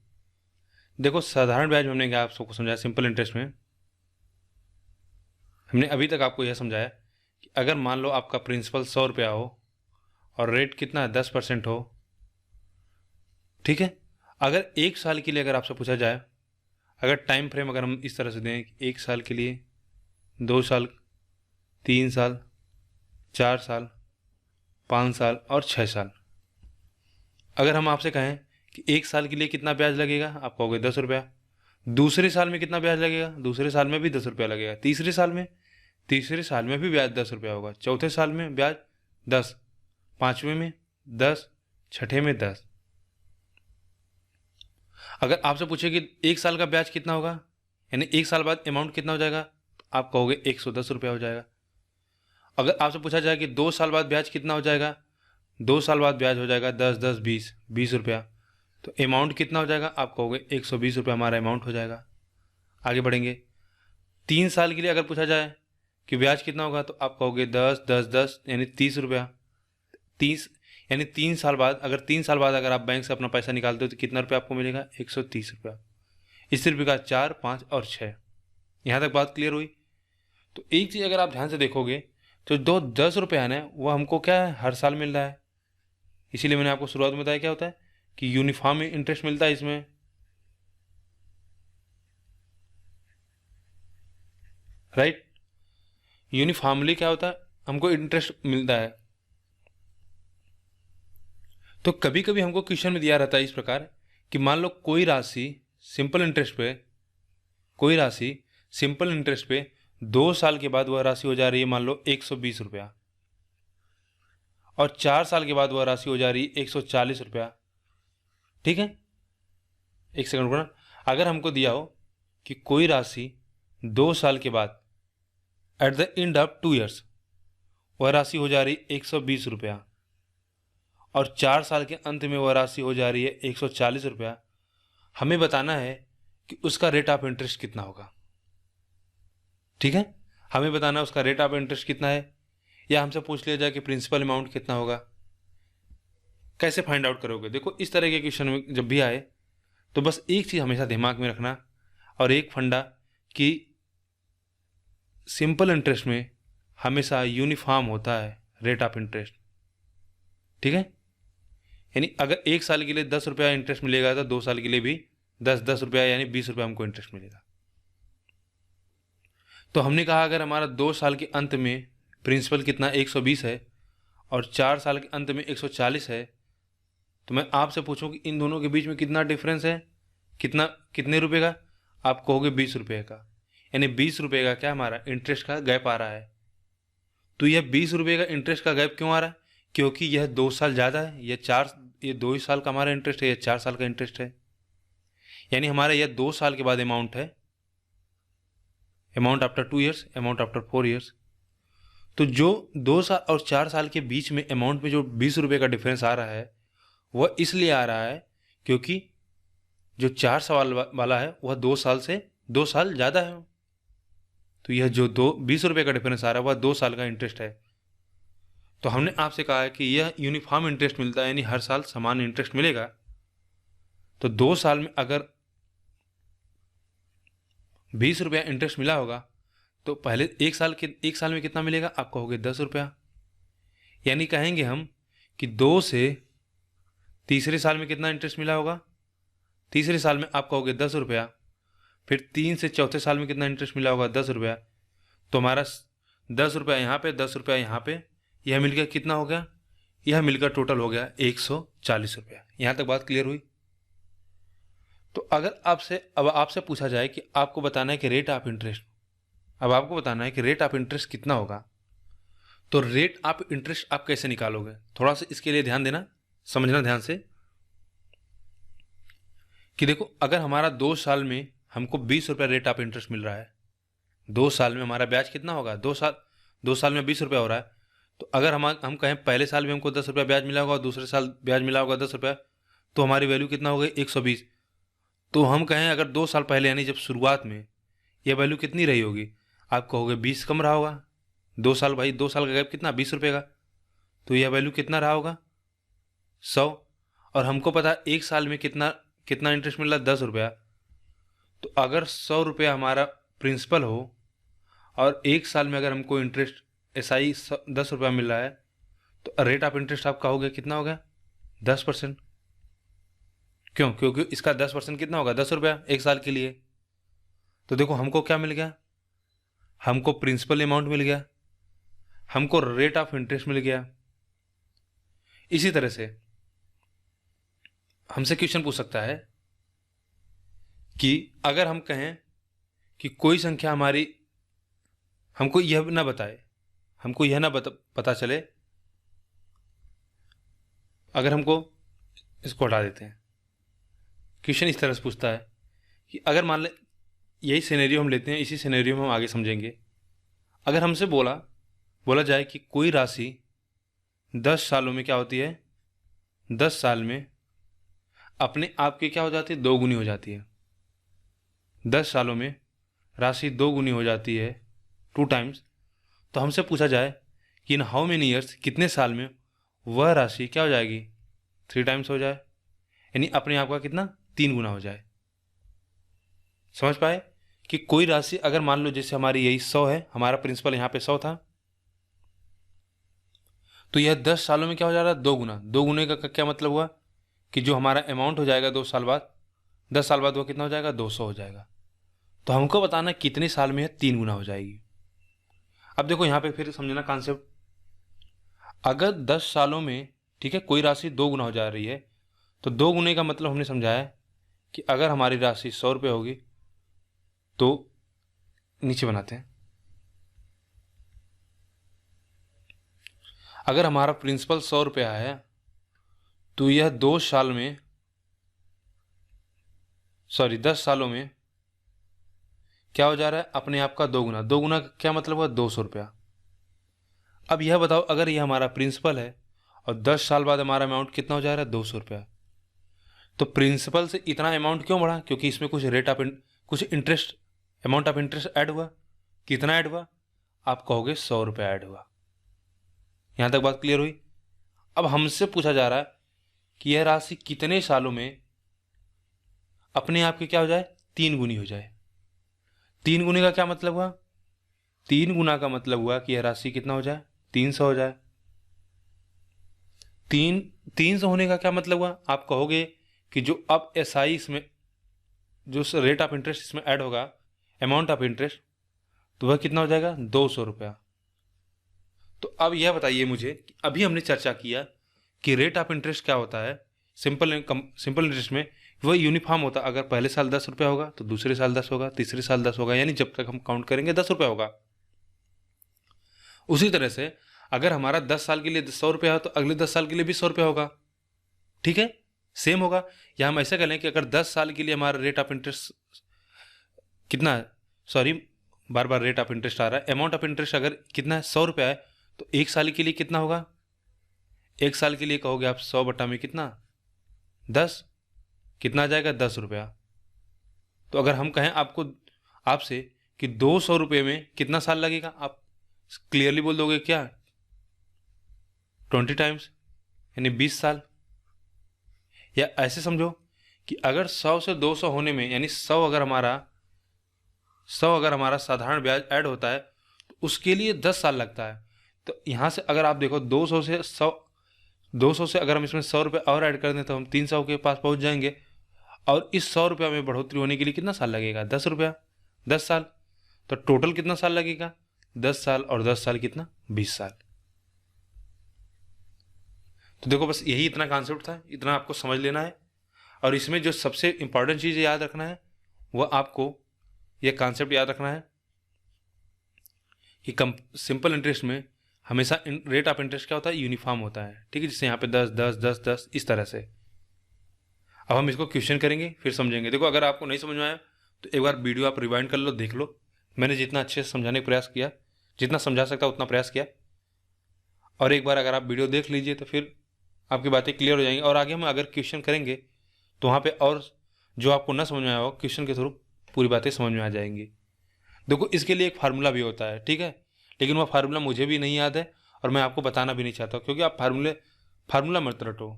देखो, साधारण ब्याज में हमने क्या आपको समझाया, सिंपल इंटरेस्ट में हमने अभी तक आपको यह समझाया कि अगर मान लो आपका प्रिंसिपल 100 रुपया हो और रेट कितना है, 10% हो, ठीक है। अगर एक साल के लिए अगर आपसे पूछा जाए, अगर टाइम फ्रेम अगर हम इस तरह से दें, एक साल के लिए, 2 साल, 3 साल, 4 साल, 5 साल और 6 साल, अगर हम आपसे कहें कि एक साल के लिए कितना ब्याज लगेगा, आप कहोगे 10 रुपया। दूसरे साल में कितना ब्याज लगेगा, दूसरे साल में भी 10 रुपया लगेगा। तीसरे साल में भी ब्याज 10 रुपया होगा। चौथे साल में ब्याज 10, पांचवें में 10, छठे में 10। अगर आपसे पूछे कि एक साल का ब्याज कितना होगा, यानी एक साल बाद अमाउंट कितना हो जाएगा, आप कहोगे 110 रुपया हो जाएगा। अगर आपसे पूछा जाए कि 2 साल बाद ब्याज कितना हो जाएगा, 2 साल बाद ब्याज हो जाएगा 10, 10, 20, 20 रुपया, तो अमाउंट कितना हो जाएगा, आप कहोगे 120 रुपया हमारा अमाउंट हो जाएगा। आगे बढ़ेंगे, 3 साल के लिए अगर पूछा जाए कि ब्याज कितना होगा, तो आप कहोगे 10, 10, 10 यानी 30 रुपया। 30 यानी 3 साल बाद, अगर 3 साल बाद अगर आप बैंक से अपना पैसा निकालते हो तो कितना रुपया आपको मिलेगा, 130 रुपया। इसी रुपये का 4, 5 और 6। यहाँ तक बात क्लियर हुई। तो एक चीज़ अगर आप ध्यान से देखोगे तो जो 10 रुपया है ना, वो हमको क्या है, हर साल मिल रहा है। इसीलिए मैंने आपको शुरुआत में बताया क्या होता है कि यूनिफॉर्म इंटरेस्ट मिलता है इसमें। राइट, यूनिफॉर्मली क्या होता है, हमको इंटरेस्ट मिलता है। तो कभी कभी हमको क्वेश्चन में दिया रहता है इस प्रकार कि मान लो कोई राशि सिंपल इंटरेस्ट पे 2 साल के बाद वह राशि हो जा रही है मान लो 120 रुपया, और 4 साल के बाद वह राशि हो जा रही है 140 रुपया। ठीक है, एक सेकंड रुकना। अगर हमको दिया हो कि कोई राशि 2 साल के बाद at the end of 2 years वह राशि हो जा रही 120 रुपया, और 4 साल के अंत में वह राशि हो जा रही है 140 रुपया, हमें बताना है कि उसका रेट ऑफ इंटरेस्ट कितना होगा। ठीक है, हमें बताना है उसका रेट ऑफ इंटरेस्ट कितना है, या हमसे पूछ लिया जाए कि प्रिंसिपल अमाउंट कितना होगा। कैसे फाइंड आउट करोगे? देखो, इस तरह के क्वेश्चन में जब भी आए तो बस एक चीज़ हमेशा दिमाग में रखना, और एक फंडा कि सिंपल इंटरेस्ट में हमेशा यूनिफॉर्म होता है रेट ऑफ इंटरेस्ट। ठीक है, यानी अगर एक साल के लिए 10 रुपया इंटरेस्ट मिलेगा तो 2 साल के लिए भी 10 रुपया यानी 20 रुपया हमको इंटरेस्ट मिलेगा। तो हमने कहा अगर हमारा 2 साल के अंत में प्रिंसिपल कितना 120 है और 4 साल के अंत में 140 है, तो मैं आपसे पूछूं कि इन दोनों के बीच में कितना डिफरेंस है, कितने रुपए का, आप कहोगे 20 रुपये का, यानी 20 रुपये का क्या हमारा इंटरेस्ट का गैप आ रहा है। तो यह 20 रुपये का इंटरेस्ट का गैप क्यों आ रहा है? क्योंकि यह 2 साल ज़्यादा है, ये 2 ही साल का हमारा इंटरेस्ट है, यह 4 साल का इंटरेस्ट है। यानी हमारा यह 2 साल के बाद अमाउंट है, amount after 2 years, amount after 4 years. तो जो 2 साल और 4 साल के बीच में अमाउंट में जो 20 रुपये का डिफरेंस आ रहा है वह इसलिए आ रहा है क्योंकि जो 4 साल वाला है वह 2 साल से 2 साल ज़्यादा है। तो यह जो 20 रुपये का डिफरेंस आ रहा है वह 2 साल का इंटरेस्ट है। तो हमने आपसे कहा है कि यह यूनिफॉर्म इंटरेस्ट मिलता है, यानी हर साल समान इंटरेस्ट मिलेगा। तो 2 साल में अगर 20 रुपया इंटरेस्ट मिला होगा तो पहले एक साल में कितना मिलेगा, आप कहोगे 10 रुपया। यानी कहेंगे हम कि 2 से तीसरे साल में कितना इंटरेस्ट मिला होगा, तीसरे साल में आप कहोगे 10 रुपया। फिर 3 से चौथे साल में कितना इंटरेस्ट मिला होगा, 10 रुपया। तो हमारा 10 रुपया यहाँ पे, 10 रुपया यहाँ पे, यह मिलकर कितना हो गया, यह मिलकर टोटल हो गया 140 रुपया। यहाँ तक बात क्लियर हुई। तो अगर आपसे पूछा जाए कि आपको बताना है कि रेट ऑफ इंटरेस्ट, अब आपको बताना है कि रेट ऑफ इंटरेस्ट कितना होगा, तो रेट ऑफ इंटरेस्ट आप कैसे निकालोगे, थोड़ा सा इसके लिए ध्यान देना, समझना ध्यान से कि देखो, अगर हमारा 2 साल में हमको 20 रुपया रेट ऑफ इंटरेस्ट मिल रहा है, 2 साल में हमारा ब्याज कितना होगा, 2 साल में 20 रुपया हो रहा है। तो अगर हम कहें पहले साल भी हमको 10 रुपया ब्याज मिला होगा और दूसरे साल ब्याज मिला होगा 10 रुपया, तो हमारी वैल्यू कितना हो गई 120। तो हम कहें अगर 2 साल पहले यानी जब शुरुआत में यह वैल्यू कितनी रही होगी, आप कहोगे 20 कम रहा होगा। 2 साल भाई, 2 साल का गैप कितना, 20 रुपये का, तो यह वैल्यू कितना रहा होगा 100। और हमको पता है 1 साल में कितना कितना इंटरेस्ट मिल रहा है 10 रुपया। तो अगर 100 रुपया हमारा प्रिंसिपल हो और 1 साल में अगर हमको इंटरेस्ट SI 10 रुपया मिल रहा है, तो रेट ऑफ इंटरेस्ट आप कहोगे कितना हो गया 10%। क्यों? क्योंकि इसका 10% कितना होगा 10 रुपया 1 साल के लिए। तो देखो हमको क्या मिल गया, हमको प्रिंसिपल अमाउंट मिल गया, हमको रेट ऑफ इंटरेस्ट मिल गया। इसी तरह से हमसे क्वेश्चन पूछ सकता है कि अगर हम कहें कि कोई संख्या हमारी, हमको यह ना बताए, हमको यह ना पता चले, अगर हमको इसको हटा देते हैं, क्वेश्चन इस तरह से पूछता है कि अगर मान ले यही सिनेरियो हम लेते हैं, इसी सिनेरियो में हम आगे समझेंगे। अगर हमसे बोला जाए कि कोई राशि 10 सालों में क्या होती है, 10 साल में अपने आप की क्या हो जाती है, 2 गुनी हो जाती है। 10 सालों में राशि 2 गुनी हो जाती है, 2 टाइम्स। तो हमसे पूछा जाए कि इन हाउ मेनी ईयर्स, कितने साल में वह राशि क्या हो जाएगी 3 टाइम्स हो जाए, यानी अपने आप का कितना 3 गुना हो जाए। समझ पाए कि कोई राशि अगर मान लो जैसे हमारी यही 100 है, हमारा प्रिंसिपल यहाँ पे 100 था, तो यह 10 सालों में क्या हो जा रहा है 2 गुना। 2 गुने का क्या मतलब हुआ कि जो हमारा अमाउंट हो जाएगा 2 साल बाद, 10 साल बाद वो कितना हो जाएगा 200 हो जाएगा। तो हमको बताना कितने साल में है 3 गुना हो जाएगी। अब देखो यहाँ पे फिर समझना कॉन्सेप्ट, अगर 10 सालों में ठीक है कोई राशि 2 गुना हो जा रही है, तो 2 गुने का मतलब हमने समझाया कि अगर हमारी राशि 100 रुपये होगी, तो नीचे बनाते हैं, अगर हमारा प्रिंसिपल 100 रुपया है, तो यह 10 सालों में क्या हो जा रहा है अपने आप का 2 गुना। 2 गुना का क्या मतलब हुआ 200 रुपया। अब यह बताओ अगर यह हमारा प्रिंसिपल है और 10 साल बाद हमारा अमाउंट कितना हो जा रहा है 200 रुपया, तो प्रिंसिपल से इतना अमाउंट क्यों बढ़ा, क्योंकि इसमें कुछ interest, amount of interest add हुआ। कितना ऐड हुआ, आप कहोगे 100 रुपया ऐड हुआ। यहां तक बात क्लियर हुई। अब हमसे पूछा जा रहा है कि यह राशि कितने सालों में अपने आप की क्या हो जाए 3 गुनी हो जाए। 3 गुने का क्या मतलब हुआ, 3 गुना का मतलब हुआ कि यह राशि कितना हो जाए 300 हो जाए। 300 होने का क्या मतलब हुआ, आप कहोगे कि जो अब SI इसमें जो रेट ऑफ इंटरेस्ट इसमें ऐड होगा, अमाउंट ऑफ इंटरेस्ट, तो वह कितना हो जाएगा 200 रुपया। तो अब यह बताइए मुझे, अभी हमने चर्चा किया कि रेट ऑफ इंटरेस्ट क्या होता है सिंपल इंटरेस्ट में, वह यूनिफॉर्म होता है। अगर पहले साल 10 रुपया होगा तो दूसरे साल 10 होगा, तीसरे साल 10 होगा, यानी जब तक हम काउंट करेंगे 10 रुपया होगा। उसी तरह से अगर हमारा 10 साल के लिए 100 रुपया है, तो अगले 10 साल के लिए भी 100 रुपया होगा। ठीक है, सेम होगा। या हम ऐसा कर लें कि अगर 10 साल के लिए हमारा रेट ऑफ इंटरेस्ट कितना है, सॉरी बार बार रेट ऑफ इंटरेस्ट आ रहा है, अमाउंट ऑफ इंटरेस्ट अगर कितना है 100 रुपया है, तो 1 साल के लिए कितना होगा, 1 साल के लिए कहोगे आप 100 बटा में कितना 10, कितना आ जाएगा 10 रुपया। तो अगर हम कहें आपसे कि 200 रुपये में कितना साल लगेगा, आप क्लियरली बोल दोगे क्या 20 टाइम्स, यानी 20 साल। या ऐसे समझो कि अगर 100 से 200 होने में, यानी 100 अगर हमारा साधारण ब्याज ऐड होता है, तो उसके लिए 10 साल लगता है। तो यहाँ से अगर आप देखो 200 से अगर हम इसमें 100 रुपये और ऐड कर दें, तो हम 300 के पास पहुँच जाएंगे। और इस 100 रुपया में बढ़ोतरी होने के लिए कितना साल लगेगा 10 रुपया, 10 साल। तो टोटल कितना साल लगेगा 10 साल, और 10 साल कितना 20 साल। तो देखो बस यही इतना कॉन्सेप्ट था, इतना आपको समझ लेना है। और इसमें जो सबसे इंपॉर्टेंट चीज़ याद रखना है, वह आपको यह कॉन्सेप्ट याद रखना है कि सिंपल इंटरेस्ट में हमेशा रेट ऑफ इंटरेस्ट क्या होता है यूनिफॉर्म होता है। ठीक है, जिससे यहाँ पे 10 10 10 10 इस तरह से। अब हम इसको क्वेश्चन करेंगे फिर समझेंगे। देखो अगर आपको नहीं समझ में आया तो एक बार वीडियो आप रिवाइंड कर लो, देख लो। मैंने जितना अच्छे से समझाने का प्रयास किया, जितना समझा सकता उतना प्रयास किया। और एक बार अगर आप वीडियो देख लीजिए तो फिर आपकी बातें क्लियर हो जाएंगी। और आगे हम अगर क्वेश्चन करेंगे तो वहाँ पे और जो आपको ना समझ में आया हो क्वेश्चन के थ्रू पूरी बातें समझ में आ जाएंगी। देखो इसके लिए एक फार्मूला भी होता है, ठीक है, लेकिन वह फार्मूला मुझे भी नहीं याद है और मैं आपको बताना भी नहीं चाहता, क्योंकि आप फार्मूला मत रटो।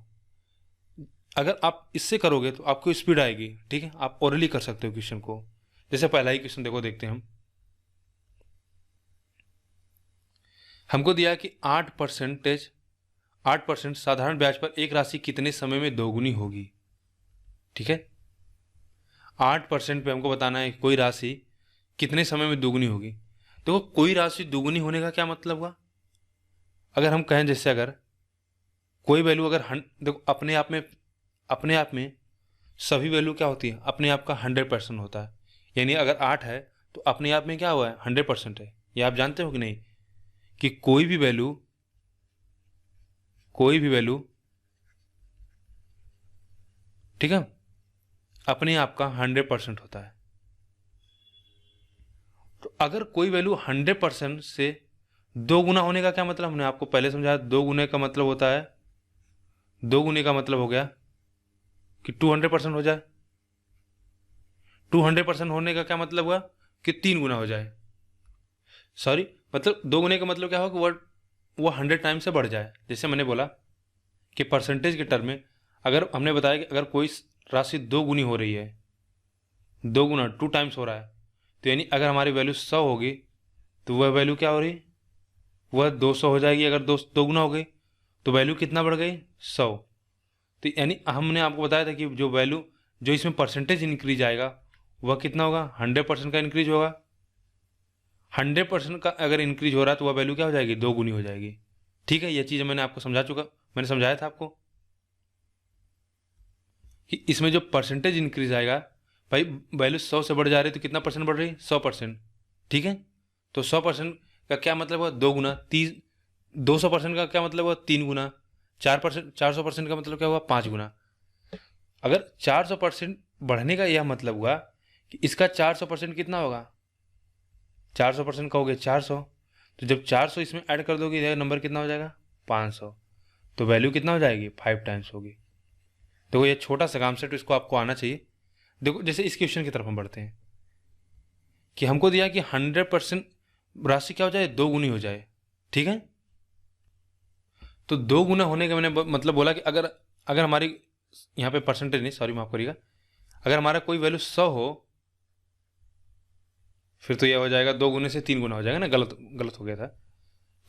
अगर आप इससे करोगे तो आपको स्पीड आएगी, ठीक है। आप ओरली कर सकते हो क्वेश्चन को। जैसे पहला ही क्वेश्चन देखो, देखते हैं हम। हमको दिया है कि 8% साधारण ब्याज पर एक राशि कितने समय में दोगुनी होगी, ठीक है। 8% पे हमको बताना है कोई राशि कितने समय में दोगुनी होगी। देखो कोई राशि दोगुनी होने का क्या मतलब हुआ। अगर हम कहें जैसे अगर कोई वैल्यू अगर देखो अपने आप में सभी वैल्यू क्या होती है, अपने आप का 100% होता है। यानी अगर 8 है तो अपने आप में क्या हुआ है, 100% है। ये आप जानते हो कि नहीं, कि कोई भी वैल्यू ठीक है अपने आप का 100% होता है। तो अगर कोई वैल्यू 100% से 2 गुना होने का क्या मतलब, हमने आपको पहले समझाया। 2 गुने का मतलब होता है, 2 गुने का मतलब हो गया कि 200% हो जाए। 200% होने का क्या मतलब हुआ कि 3 गुना हो जाए। सॉरी, मतलब 2 गुने का मतलब क्या होगा कि वो 100 टाइम से बढ़ जाए। जैसे मैंने बोला कि परसेंटेज के टर्म में अगर हमने बताया कि अगर कोई राशि 2 गुनी हो रही है, 2 गुना 2 टाइम्स हो रहा है, तो यानी अगर हमारी वैल्यू 100 होगी तो वह वैल्यू क्या हो रही, वह 200 हो जाएगी। अगर 2 गुना हो गई तो वैल्यू कितना बढ़ गई, 100। तो यानी हमने आपको बताया था कि जो वैल्यू जो इसमें परसेंटेज इंक्रीज आएगा वह कितना होगा, 100% का इंक्रीज होगा। 100% का अगर इंक्रीज हो रहा है तो वह वैल्यू क्या हो जाएगी, 2 गुनी हो जाएगी, ठीक है। यह चीज़ मैंने आपको मैंने समझाया था आपको कि इसमें जो परसेंटेज इंक्रीज आएगा, भाई वैल्यू 100 से बढ़ जा रही है तो कितना परसेंट बढ़ रही है, 100%, ठीक है। तो 100% का क्या मतलब हुआ, 2 गुना। 200% का क्या मतलब हुआ, 3 गुना। 400% का मतलब क्या हुआ, 5 गुना। अगर 400% बढ़ने का यह मतलब हुआ कि इसका 400% कितना होगा, 400% कहोगे 400, तो जब 400 इसमें ऐड कर दोगे यह नंबर कितना हो जाएगा, 500। तो वैल्यू कितना हो जाएगी, 5 टाइम्स होगी। देखो ये छोटा सा काम सेट इसको आपको आना चाहिए। देखो जैसे इस क्वेश्चन की तरफ हम बढ़ते हैं कि हमको दिया कि 100% राशि क्या हो जाए, 2 गुनी हो जाए, ठीक है। तो 2 गुना होने का मैंने मतलब बोला कि अगर हमारी यहाँ पे परसेंटेज नहीं, सॉरी माफ करिएगा, अगर हमारा कोई वैल्यू 100 हो फिर तो यह हो जाएगा 2 गुने से 3 गुना हो जाएगा ना, गलत हो गया था,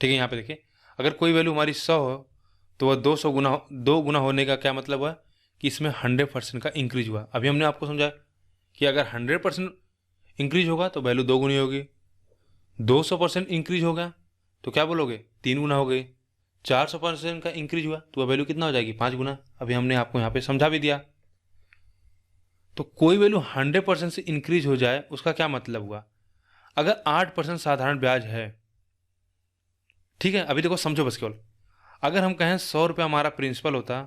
ठीक है। यहाँ पे देखिए अगर कोई वैल्यू हमारी 100 हो तो वह 2 गुना होने का क्या मतलब हुआ कि इसमें 100% का इंक्रीज हुआ। अभी हमने आपको समझाया कि अगर 100% इंक्रीज होगा तो वैल्यू 2 गुनी होगी। 200% इंक्रीज होगा तो क्या बोलोगे, 3 गुना हो गई। 400% का इंक्रीज हुआ तो वह वैल्यू कितना हो जाएगी, 5 गुना। अभी हमने आपको यहाँ पे समझा भी दिया। तो कोई वैल्यू 100% से इंक्रीज हो जाए उसका क्या मतलब हुआ, अगर 8% साधारण ब्याज है, ठीक है। अभी देखो समझो बस केवल, अगर हम कहें 100 रुपये हमारा प्रिंसिपल होता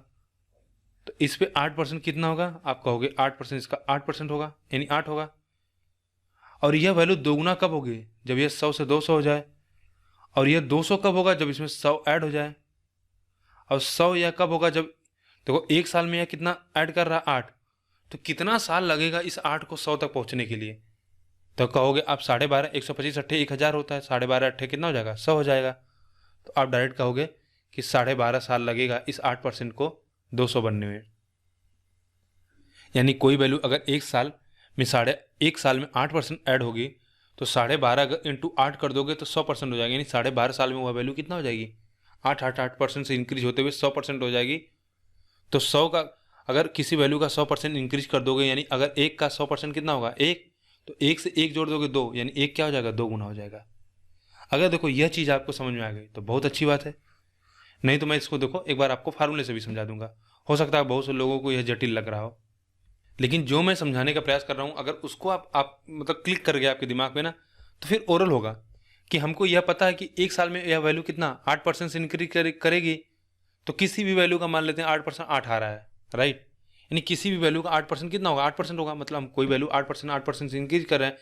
तो इस पे 8% कितना होगा, आप कहोगे 8%, इसका 8% होगा यानी 8 होगा। और यह वैल्यू दोगुना कब होगी, जब यह 100 से 200 हो जाए। और यह 200 कब होगा, जब इसमें 100 ऐड हो जाए। और 100 यह कब होगा, जब देखो 1 साल में यह कितना ऐड कर रहा है, 8। तो कितना साल लगेगा इस 8 को 100 तक पहुंचने के लिए। तो कहोगे आप 12.5, 125 अट्ठे 1000 होता है, 12.5 अट्ठे कितना हो जाएगा, 100 हो जाएगा। तो आप डायरेक्ट कहोगे कि 12.5 साल लगेगा इस 8% को 200 बनने में। यानी कोई वैल्यू अगर 1 साल में 8% ऐड होगी तो 12.5 इंटू 8 कर दोगे तो 100% हो जाएगी। यानी 12.5 साल में वह वैल्यू कितना हो जाएगी, 8% से इंक्रीज होते हुए 100% हो जाएगी। तो 100 का अगर किसी वैल्यू का 100% इंक्रीज कर दोगे, यानी अगर 1 का 100% कितना होगा, 1, तो 1 से 1 जोड़ दोगे 2, यानी 1 क्या हो जाएगा, 2 गुना हो जाएगा। अगर देखो यह चीज़ आपको समझ में आ गई तो बहुत अच्छी बात है, नहीं तो मैं इसको देखो एक बार आपको फार्मूले से भी समझा दूंगा। हो सकता है बहुत से लोगों को यह जटिल लग रहा हो, लेकिन जो मैं समझाने का प्रयास कर रहा हूँ अगर उसको आप मतलब क्लिक कर गया आपके दिमाग में ना, तो फिर ओरल होगा कि हमको यह पता है कि 1 साल में यह वैल्यू कितना 8% से इंक्रीज करेगी। तो किसी भी वैल्यू का मान लेते हैं 8%, 8 आ रहा है, राइट। यानी किसी भी वैल्यू का 8% कितना होगा, 8% होगा। मतलब हम कोई वैल्यू 8% से इंक्रीज कर रहे हैं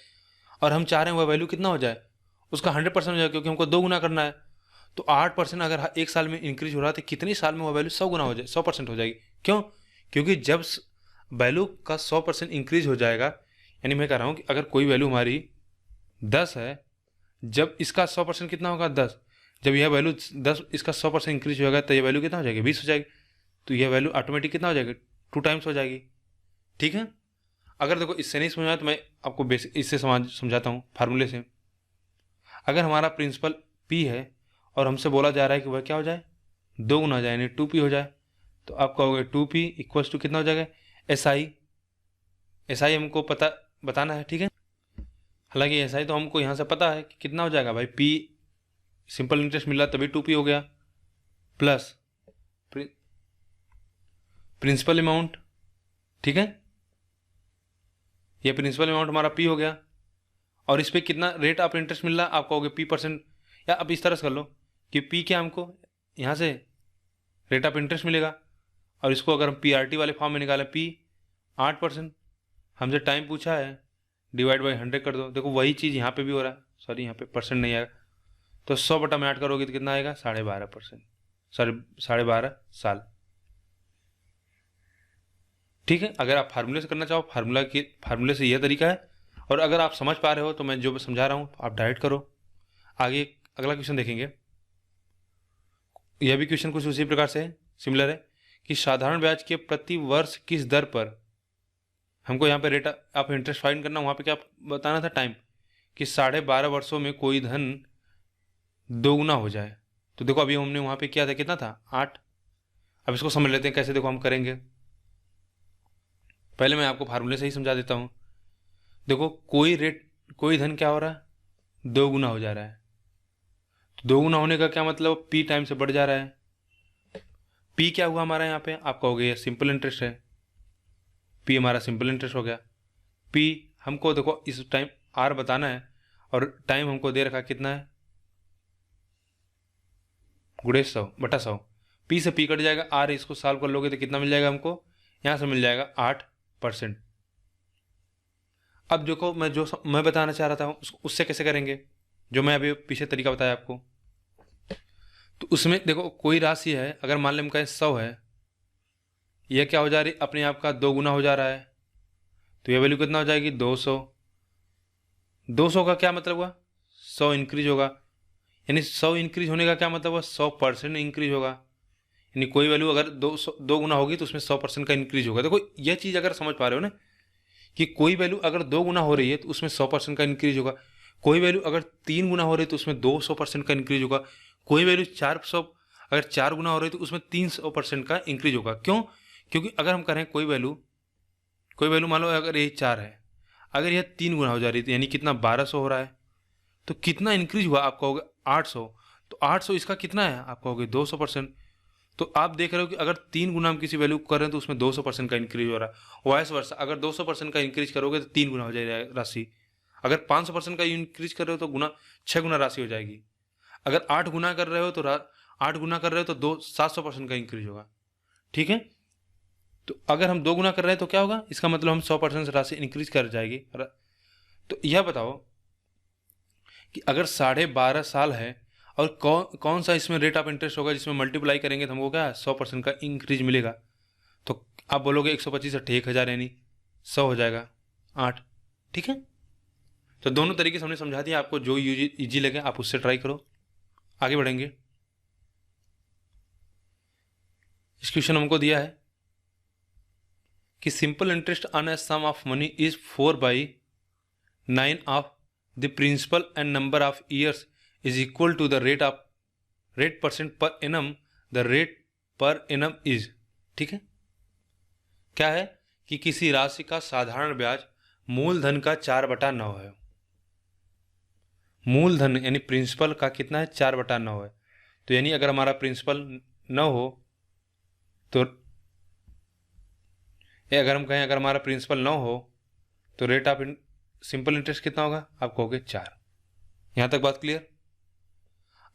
और हम चाह रहे हैं वह वैल्यू कितना हो जाए, उसका 100% हो जाए, क्योंकि हमको 2 गुना करना है। तो 8% अगर एक साल में इंक्रीज हो रहा है तो कितनी साल में वह वैल्यू 100 गुना हो जाए, 100% हो जाएगी। क्यों? क्योंकि जब वैल्यू का 100% इंक्रीज हो जाएगा, यानी मैं कह रहा हूँ कि अगर कोई वैल्यू हमारी 10 है, जब इसका 100% कितना होगा, 10। जब यह वैल्यू 10 इसका 100% इंक्रीज होगा तो यह वैल्यू कितना हो जाएगी, 20 हो जाएगी। तो यह वैल्यू ऑटोमेटिक कितना हो जाएगी, 2 टाइम्स हो जाएगी। ठीक है। अगर देखो इससे नहीं समझ आया तो मैं आपको बेसिक इससे समझाता हूँ फार्मूले से। अगर हमारा प्रिंसिपल P है और हमसे बोला जा रहा है कि वह क्या हो जाए, 2 गुना हो जाए, यानी 2P हो जाए, तो आप कहोगे 2P इक्वल्स टू कितना हो जाएगा, SI हमको पता बताना है। ठीक है। हालांकि SI तो हमको यहाँ से पता है कि कितना हो जाएगा भाई, P सिंपल इंटरेस्ट मिल रहा तभी 2P हो गया, प्लस प्रिंसिपल अमाउंट। ठीक है। ये प्रिंसिपल अमाउंट हमारा P हो गया और इस पर कितना रेट ऑफ इंटरेस्ट मिल रहा है, आप कहोगे P%। या अब इस तरह से कर लो कि P क्या हमको यहाँ से रेट ऑफ इंटरेस्ट मिलेगा और इसको अगर हम PRT वाले फॉर्म में निकालें, P 8%, हमसे टाइम पूछा है, डिवाइड बाई 100 कर दो। देखो वही चीज़ यहाँ पे भी हो रहा है, सॉरी यहाँ पे परसेंट नहीं आएगा, तो 100/8 करोगे तो कितना आएगा, 12.5%, सॉरी 12.5 साल। ठीक है। अगर आप फार्मूले से करना चाहो, फार्मूले से यह तरीका है, और अगर आप समझ पा रहे हो तो मैं जो समझा रहा हूँ आप डायरेक्ट करो। आगे अगला क्वेश्चन देखेंगे। यह भी क्वेश्चन कुछ उसी प्रकार से है, सिमिलर है, कि साधारण ब्याज के प्रति वर्ष किस दर पर, हमको यहाँ पे रेट ऑफ इंटरेस्ट फाइंड करना, वहाँ पे क्या बताना था, टाइम, कि 12.5 वर्षों में कोई धन 2 गुना हो जाए। तो देखो अभी हमने वहाँ पे किया था, कितना था, 8। अब इसको समझ लेते हैं कैसे। देखो हम करेंगे, पहले मैं आपको फार्मूले से ही समझा देता हूँ। देखो कोई धन क्या हो रहा है, 2 गुना हो जा रहा है। तो 2 गुना होने का क्या मतलब, P टाइम से बढ़ जा रहा है। P क्या हुआ हमारा यहाँ पे, आप कहोगे ये सिंपल इंटरेस्ट है, P हमारा सिंपल इंटरेस्ट हो गया। P हमको देखो इस टाइम R बताना है और टाइम हमको दे रखा कितना है, गुणे 100/100। P से P कट जाएगा, R इसको सॉल्व कर लोगे तो कितना मिल जाएगा हमको, यहाँ से मिल जाएगा 8%। अब देखो मैं बताना चाह रहा था उससे कैसे करेंगे, जो मैं अभी पीछे तरीका बताया आपको। तो उसमें देखो कोई राशि है, अगर मान लें हम कहें 100 है, यह क्या हो जा रही, अपने आप का 2 गुना हो जा रहा है, तो यह वैल्यू कितना हो जाएगी, 200। 200 का क्या मतलब हुआ, 100 इंक्रीज होगा, यानी 100 इंक्रीज होने का क्या मतलब हुआ, 100% इंक्रीज होगा। यानी कोई वैल्यू अगर 2 गुना होगी तो उसमें 100% का इंक्रीज होगा। देखो यह चीज़ अगर समझ पा रहे हो ना, कि कोई वैल्यू अगर 2 गुना हो रही है तो उसमें 100% का इंक्रीज होगा, कोई वैल्यू अगर 3 गुना हो रही है तो उसमें 200% का इंक्रीज होगा, कोई वैल्यू 400 अगर 4 गुना हो रही है तो उसमें 300% का इंक्रीज होगा। क्यों? क्योंकि अगर हम करें कोई वैल्यू मान लो अगर ये 4 है, अगर यह 3 गुना हो जा रही है यानी कितना, 1200 हो रहा है, तो कितना इंक्रीज हुआ, आप कहोगे 800। तो 800 इसका कितना है, आप कहोगे 200%। तो आप देख रहे हो कि अगर 3 गुना हम किसी वैल्यू को कर रहे हैं तो उसमें 200% का इंक्रीज हो रहा है। वाइस वर्सा, अगर 200% का इंक्रीज करोगे तो 3 गुना हो जाएगी राशि। अगर 500% का इंक्रीज कर रहे हो तो 6 गुना राशि हो जाएगी। अगर 8 गुना कर रहे हो तो 8 गुना कर रहे हो तो 700% का इंक्रीज होगा। ठीक है। तो अगर हम 2 गुना कर रहे हैं तो क्या होगा, इसका मतलब हम 100% राशि इंक्रीज कर जाएगी। तो यह बताओ कि अगर 12.5 साल है और कौन सा इसमें रेट ऑफ इंटरेस्ट होगा जिसमें मल्टीप्लाई करेंगे तो हमको क्या 100% का इंक्रीज मिलेगा। तो आप बोलोगे 125 × 1000 यानी 100 हो जाएगा 8। ठीक है। तो दोनों तरीके से हमने समझा दिया, आपको जो ईजी लगे आप उससे ट्राई करो। आगे बढ़ेंगे। इस क्वेश्चन हमको दिया है कि simple interest on a sum of money is 4/9 of the principal and number of years is equal to the rate percent per annum, the rate per annum is. ठीक है। क्या है कि किसी राशि का साधारण ब्याज मूलधन का 4/9 है। मूलधन यानी प्रिंसिपल का कितना है, 4/9 है। तो यानी अगर हमारा प्रिंसिपल 9 हो तो अगर हम कहें अगर हमारा प्रिंसिपल 9 हो तो रेट ऑफ सिंपल इंटरेस्ट कितना होगा, आप कहोगे 4। यहां तक बात क्लियर।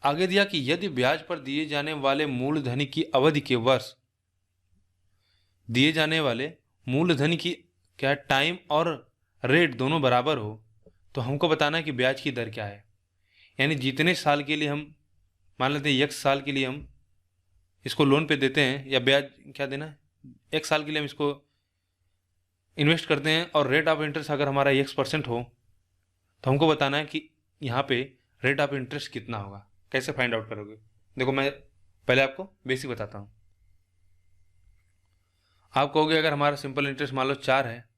आगे दिया कि यदि ब्याज पर दिए जाने वाले मूलधन की अवधि के वर्ष दिए जाने वाले मूलधन की क्या टाइम और रेट दोनों बराबर हो तो हमको बताना है कि ब्याज की दर क्या है। यानी जितने साल के लिए हम मान लेते हैं x साल के लिए हम इसको लोन पे देते हैं या ब्याज क्या देना है, x साल के लिए हम इसको इन्वेस्ट करते हैं और रेट ऑफ इंटरेस्ट अगर हमारा x% हो तो हमको बताना है कि यहाँ पे रेट ऑफ इंटरेस्ट कितना होगा। कैसे फाइंड आउट करोगे? देखो मैं पहले आपको बेसिक बताता हूँ। आप कहोगे अगर हमारा सिंपल इंटरेस्ट मान लो 4 है,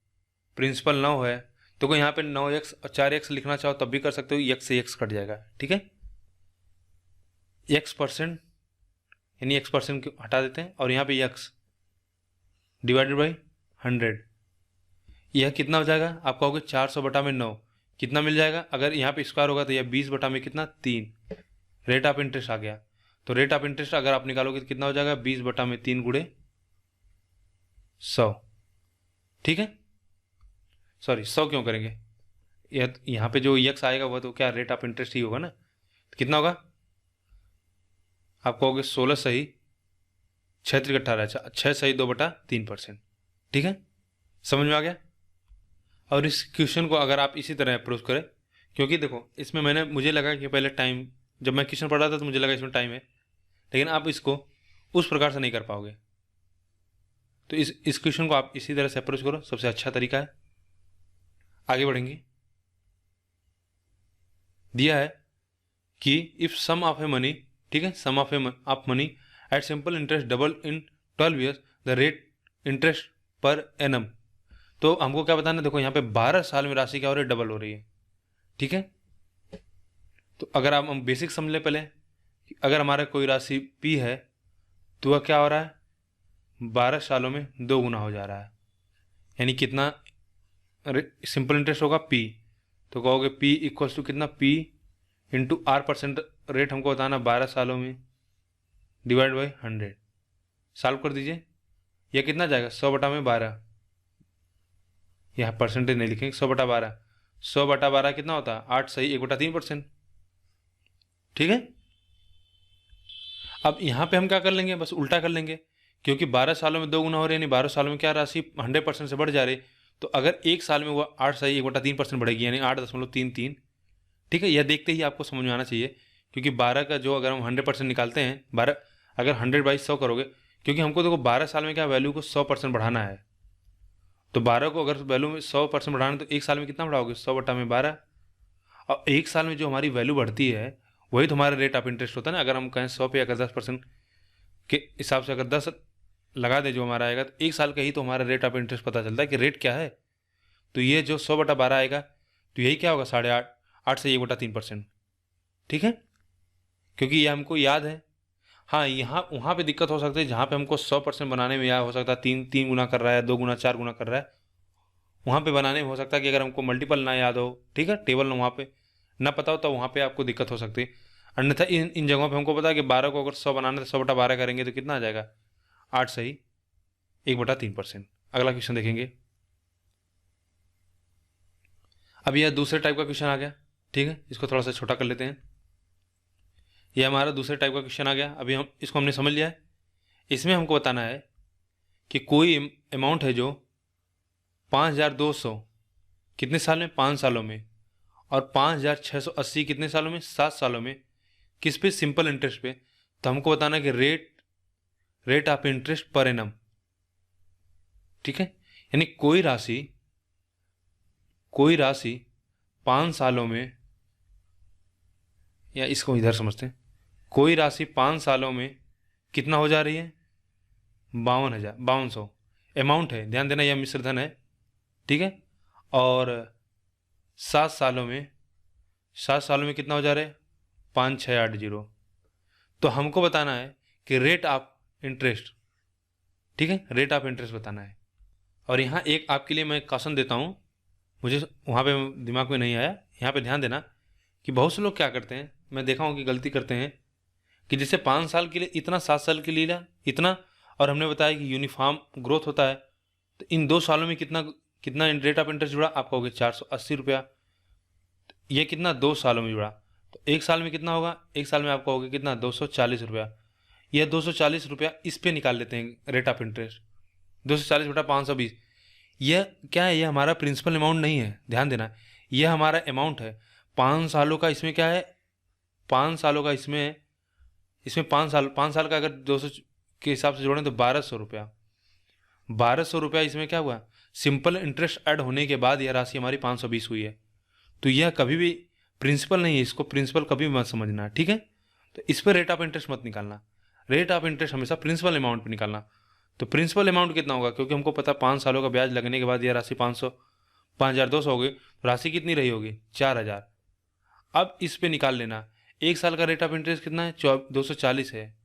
प्रिंसिपल 9 है, तो कोई यहाँ पे 9x और 4x लिखना चाहो तब भी कर सकते हो, x से x कट जाएगा। ठीक है, x% यानी x% को हटा देते हैं और यहाँ पे x डिवाइडेड बाई 100, यह कितना हो जाएगा? आप कहोगे 400 बटा में 9 कितना मिल जाएगा? अगर यहाँ पे स्क्वायर होगा तो यह 20 बटा में कितना 3 रेट ऑफ इंटरेस्ट आ गया। तो रेट ऑफ इंटरेस्ट अगर आप निकालोगे तो कितना हो जाएगा? 20 बटा में 3 गुणे 100। ठीक है, सॉरी 100 क्यों करेंगे, यहाँ पे जो x आएगा वह तो क्या रेट ऑफ इंटरेस्ट ही होगा ना। तो कितना होगा? आप कहोगे 16 सही 6 × 18, अच्छा 6 सही 2 बटा 3%। ठीक है, समझ में आ गया। और इस क्वेश्चन को अगर आप इसी तरह अप्रोच करें, क्योंकि देखो इसमें मुझे लगा कि पहले टाइम, जब मैं क्वेश्चन पढ़ रहा था तो मुझे लगा इसमें टाइम है, लेकिन आप इसको उस प्रकार से नहीं कर पाओगे। तो इस क्वेश्चन को आप इसी तरह से अप्रोच करो, सबसे अच्छा तरीका है। आगे बढ़ेंगे। दिया है कि if sum of a money, ठीक है, sum of money at simple interest double in 12 years the rate interest per annum. तो हमको क्या बताना है? देखो यहाँ पे 12 साल में राशि क्या हो रही है? डबल हो रही है। ठीक है, तो अगर हम बेसिक समझ ले पहले, अगर हमारा कोई राशि P है तो वह क्या हो रहा है? 12 सालों में 2 गुना हो जा रहा है। यानी कितना सिंपल इंटरेस्ट होगा? P। तो कहोगे P इक्वल्स टू कितना? P इंटू R% रेट हमको बताना 12 सालों में डिवाइड बाई 100। सॉल्व कर दीजिए, यह कितना जाएगा? 100 बटा में 12, यहाँ परसेंटेज नहीं लिखेंगे, 100 बटा 12, 100 बटा 12 कितना होता है? 8 सही 1 बटा 3%। ठीक है, अब यहाँ पे हम क्या कर लेंगे? बस उल्टा कर लेंगे, क्योंकि 12 सालों में 2 गुना हो रहे हैं, यानी 12 सालों में क्या राशि 100% से बढ़ जा रही। तो अगर एक साल में वो 8 सही 1 बटा 3% बढ़ेगी, यानी 8.33। ठीक है, यह देखते ही आपको समझ में आना चाहिए, क्योंकि 12 का जो अगर हम 100% निकालते हैं, 12 अगर 100/100 करोगे, क्योंकि हमको देखो 12 साल में क्या वैल्यू को 100% बढ़ाना है। तो 12 को अगर वैल्यू में 100% बढ़ाना है तो एक साल में कितना बढ़ाओगे? 100 बटा में 12। और एक साल में जो हमारी वैल्यू बढ़ती है वही तो हमारा रेट ऑफ इंटरेस्ट होता है ना। अगर हम कहें 100 पे अगर 10% के हिसाब से अगर 10 लगा दे जो हमारा आएगा, तो एक साल का ही तो हमारा रेट ऑफ इंटरेस्ट पता चलता है कि रेट क्या है। तो ये जो 100 बटा 12 आएगा तो यही क्या होगा? 8.5, 8 से 1 बटा 3%। ठीक है, क्योंकि ये हमको याद है। हाँ, यहाँ वहाँ पे दिक्कत हो सकती है जहाँ पे हमको 100% बनाने में या हो सकता है 3 गुना कर रहा है, 2 गुना 4 गुना कर रहा है, वहाँ पे बनाने में हो सकता है कि अगर हमको मल्टीपल ना याद हो, ठीक है, टेबल ना वहाँ पे ना पता हो, तो वहाँ पे आपको दिक्कत हो सकती है। अन्यथा इन जगहों पे हमको पता है कि 12 को अगर 100 बनाना है तो 100 बटा 12 करेंगे तो कितना आ जाएगा? 8 सही 1 बटा 3%। अगला क्वेश्चन देखेंगे। अब यह दूसरे टाइप का क्वेश्चन आ गया। ठीक है, इसको थोड़ा सा छोटा कर लेते हैं। यह हमारा दूसरे टाइप का क्वेश्चन आ गया। अभी हम इसको हमने समझ लिया है। इसमें हमको बताना है कि कोई अमाउंट है जो 5200 कितने साल में? 5 सालों में, और 5680 कितने सालों में? 7 सालों में। किस पे? सिंपल इंटरेस्ट पे। तो हमको बताना है कि rate of interest per annum. ठीक है, यानी कोई राशि 5 सालों में, या इसको इधर समझते हैं, कोई राशि 5 सालों में कितना हो जा रही है? 5200 अमाउंट है, ध्यान देना यह मिश्र धन है। ठीक है, और 7 सालों में कितना हो जा रहा है? 5680। तो हमको बताना है कि रेट ऑफ इंटरेस्ट, ठीक है, रेट ऑफ इंटरेस्ट बताना है। और यहाँ एक आपके लिए मैं क्वेश्चन देता हूँ, मुझे वहाँ पे दिमाग में नहीं आया, यहाँ पे ध्यान देना कि बहुत से लोग क्या करते हैं, मैं देखा हूँ कि गलती करते हैं कि जैसे 5 साल के लिए इतना, 7 साल के लिए इतना, और हमने बताया कि यूनिफॉर्म ग्रोथ होता है, तो इन 2 सालों में कितना रेट ऑफ इंटरेस्ट जुड़ा? आप कहोगे 480 रुपया। ये कितना? 2 सालों में जुड़ा। तो एक साल में कितना होगा? एक साल में आप कहोगे कितना? 240 रुपया। यह 240 रुपया इस पे निकाल लेते हैं रेट ऑफ इंटरेस्ट। 240/520। यह क्या है? यह हमारा प्रिंसिपल अमाउंट नहीं है, ध्यान देना। यह हमारा अमाउंट है 5 सालों का। इसमें क्या है? 5 सालों का इसमें 5 साल का अगर 200 के हिसाब से जोड़ें तो 1200 रुपया। 1200 रुपया इसमें क्या हुआ? सिंपल इंटरेस्ट ऐड होने के बाद यह राशि हमारी 520 हुई है। तो यह कभी भी प्रिंसिपल नहीं है, इसको प्रिंसिपल कभी मत समझना, ठीक है। तो इस पर रेट ऑफ इंटरेस्ट मत निकालना, रेट ऑफ इंटरेस्ट हमेशा प्रिंसिपल अमाउंट पर निकालना। तो प्रिंसिपल अमाउंट कितना होगा? क्योंकि हमको पता 5 सालों का ब्याज लगने के बाद यह राशि 5200 हो गई, तो राशि कितनी रही होगी? 4000। अब इस पे निकाल लेना, एक साल का रेट ऑफ इंटरेस्ट कितना है? 240 है।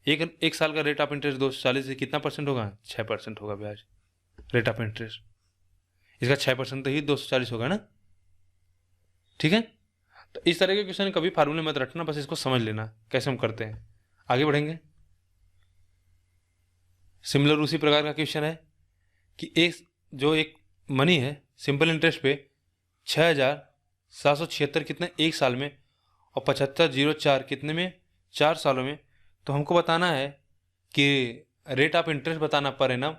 एक साल का रेट ऑफ इंटरेस्ट 240 से कितना परसेंट होगा? 6% होगा ब्याज, रेट ऑफ इंटरेस्ट। इसका 6% तो ही 240 होगा ना, ठीक है। तो इस तरह के क्वेश्चन कभी फार्मूले मत रखना, बस इसको समझ लेना कैसे हम करते हैं। आगे बढ़ेंगे। सिमिलर उसी प्रकार का क्वेश्चन है कि एक मनी है सिंपल इंटरेस्ट पे 6776 कितने एक साल में, और 7504 कितने में? 4 सालों में। तो हमको बताना है कि रेट ऑफ इंटरेस्ट बताना पर एनम,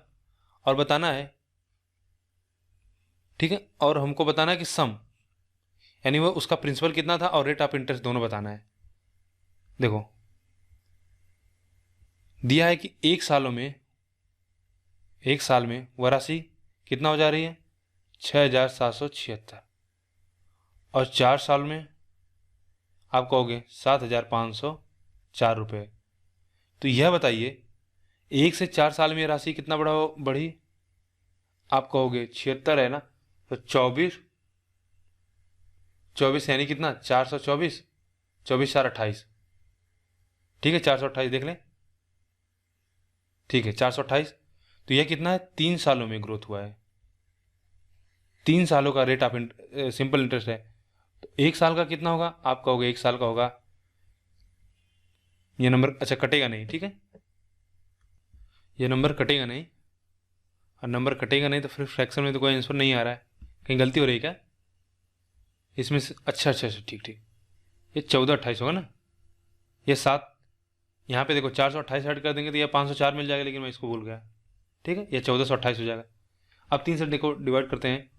और बताना है, ठीक है, और हमको बताना है कि सम, यानी वो उसका प्रिंसिपल कितना था और रेट ऑफ इंटरेस्ट दोनों बताना है। देखो दिया है कि एक साल में वह राशि कितना हो जा रही है? 6776, और 4 साल में आप कहोगे 7504 रुपये। तो यह बताइए 1 से 4 साल में यह राशि कितना बढ़ी? आप कहोगे 76 है ना, तो 24 यानी कितना? 424, 24 4 28, ठीक है, 428 देख लें, ठीक है 428। तो यह कितना है? 3 सालों में ग्रोथ हुआ है, 3 सालों का रेट ऑफ सिंपल इंटरेस्ट है। तो एक साल का कितना होगा? आप कहोगे एक साल का होगा, ये नंबर अच्छा कटेगा नहीं, ठीक है, ये नंबर कटेगा नहीं, और नंबर कटेगा नहीं तो फिर फ्रैक्शन में तो कोई आंसर नहीं आ रहा है, कहीं गलती हो रही है क्या इसमें से? अच्छा, ठीक, ये 1428 होगा ना, ये 7, यहाँ पे देखो 428 ऐड कर देंगे तो यह 504 मिल जाएगा, लेकिन मैं इसको भूल गया, ठीक है, ये 1428 हो जाएगा। अब 3 से देखो डिवाइड करते हैं,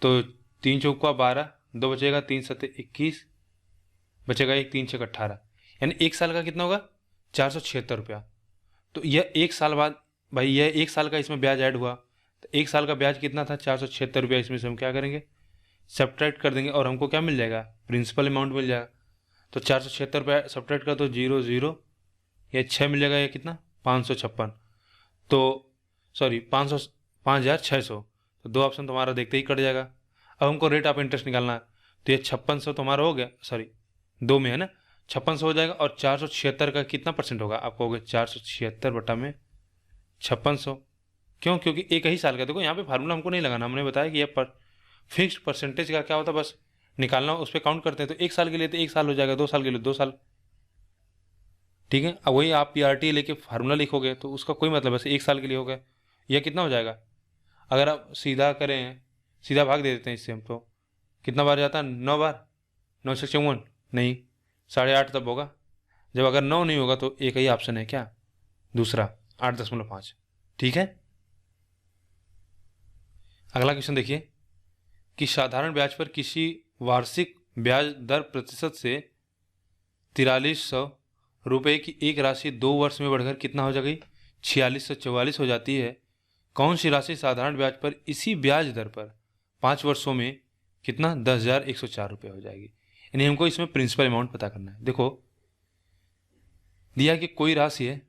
तो 3 चौका 12, 2 बचेगा, 3 7 21, बचेगा 1, 3 6 18, यानी एक साल का कितना होगा? 476 रुपया। तो यह एक साल बाद, भाई यह एक साल का इसमें ब्याज ऐड हुआ, तो एक साल का ब्याज कितना था? 476 रुपया। इसमें से हम क्या करेंगे? सब्ट्रैक्ट कर देंगे, और हमको क्या मिल जाएगा? प्रिंसिपल अमाउंट मिल जाएगा। तो 476 रुपया सब्ट्रैक्ट कर, तो 0 0, ये 6 मिल जाएगा, ये कितना? 556, तो सॉरी 5600, तो 2 ऑप्शन तुम्हारा देखते ही कट जाएगा। अब हमको रेट ऑफ इंटरेस्ट निकालना है, तो ये 5600 तुम्हारा हो गया, सॉरी 2 में है ना, 5600 हो जाएगा, और 476 का कितना परसेंट होगा? आप कहोगे 476 बटा में 5600। क्यों? क्योंकि एक ही साल का, देखो यहाँ पे फार्मूला हमको नहीं लगाना, हमने बताया कि यह फिक्स्ड परसेंटेज का क्या होता है, बस निकालना, उस पर काउंट करते हैं। तो एक साल के लिए तो एक साल हो जाएगा, 2 साल के लिए 2 साल, ठीक है। अब वही आप PRT लेके फार्मूला लिखोगे तो उसका कोई मतलब, बस एक साल के लिए हो गया। यह कितना हो जाएगा? अगर आप सीधा करें, सीधा भाग दे देते हैं इससे हम, तो कितना बार जाता है? 9 बार, 9 से 54 नहीं, 8.5 तब होगा। जब अगर 9 नहीं होगा तो एक ही ऑप्शन है, क्या? दूसरा, 8.5, ठीक है। अगला क्वेश्चन देखिए कि साधारण ब्याज पर किसी वार्षिक ब्याज दर प्रतिशत से 4300 रुपये की एक राशि 2 वर्ष में बढ़कर कितना हो जाएगी? 4644 हो जाती है। कौन सी राशि साधारण ब्याज पर इसी ब्याज दर पर 5 वर्षों में कितना? 10,104 रुपये हो जाएगी। यानी हमको इसमें प्रिंसिपल अमाउंट पता करना है। देखो दिया कि कोई राशि है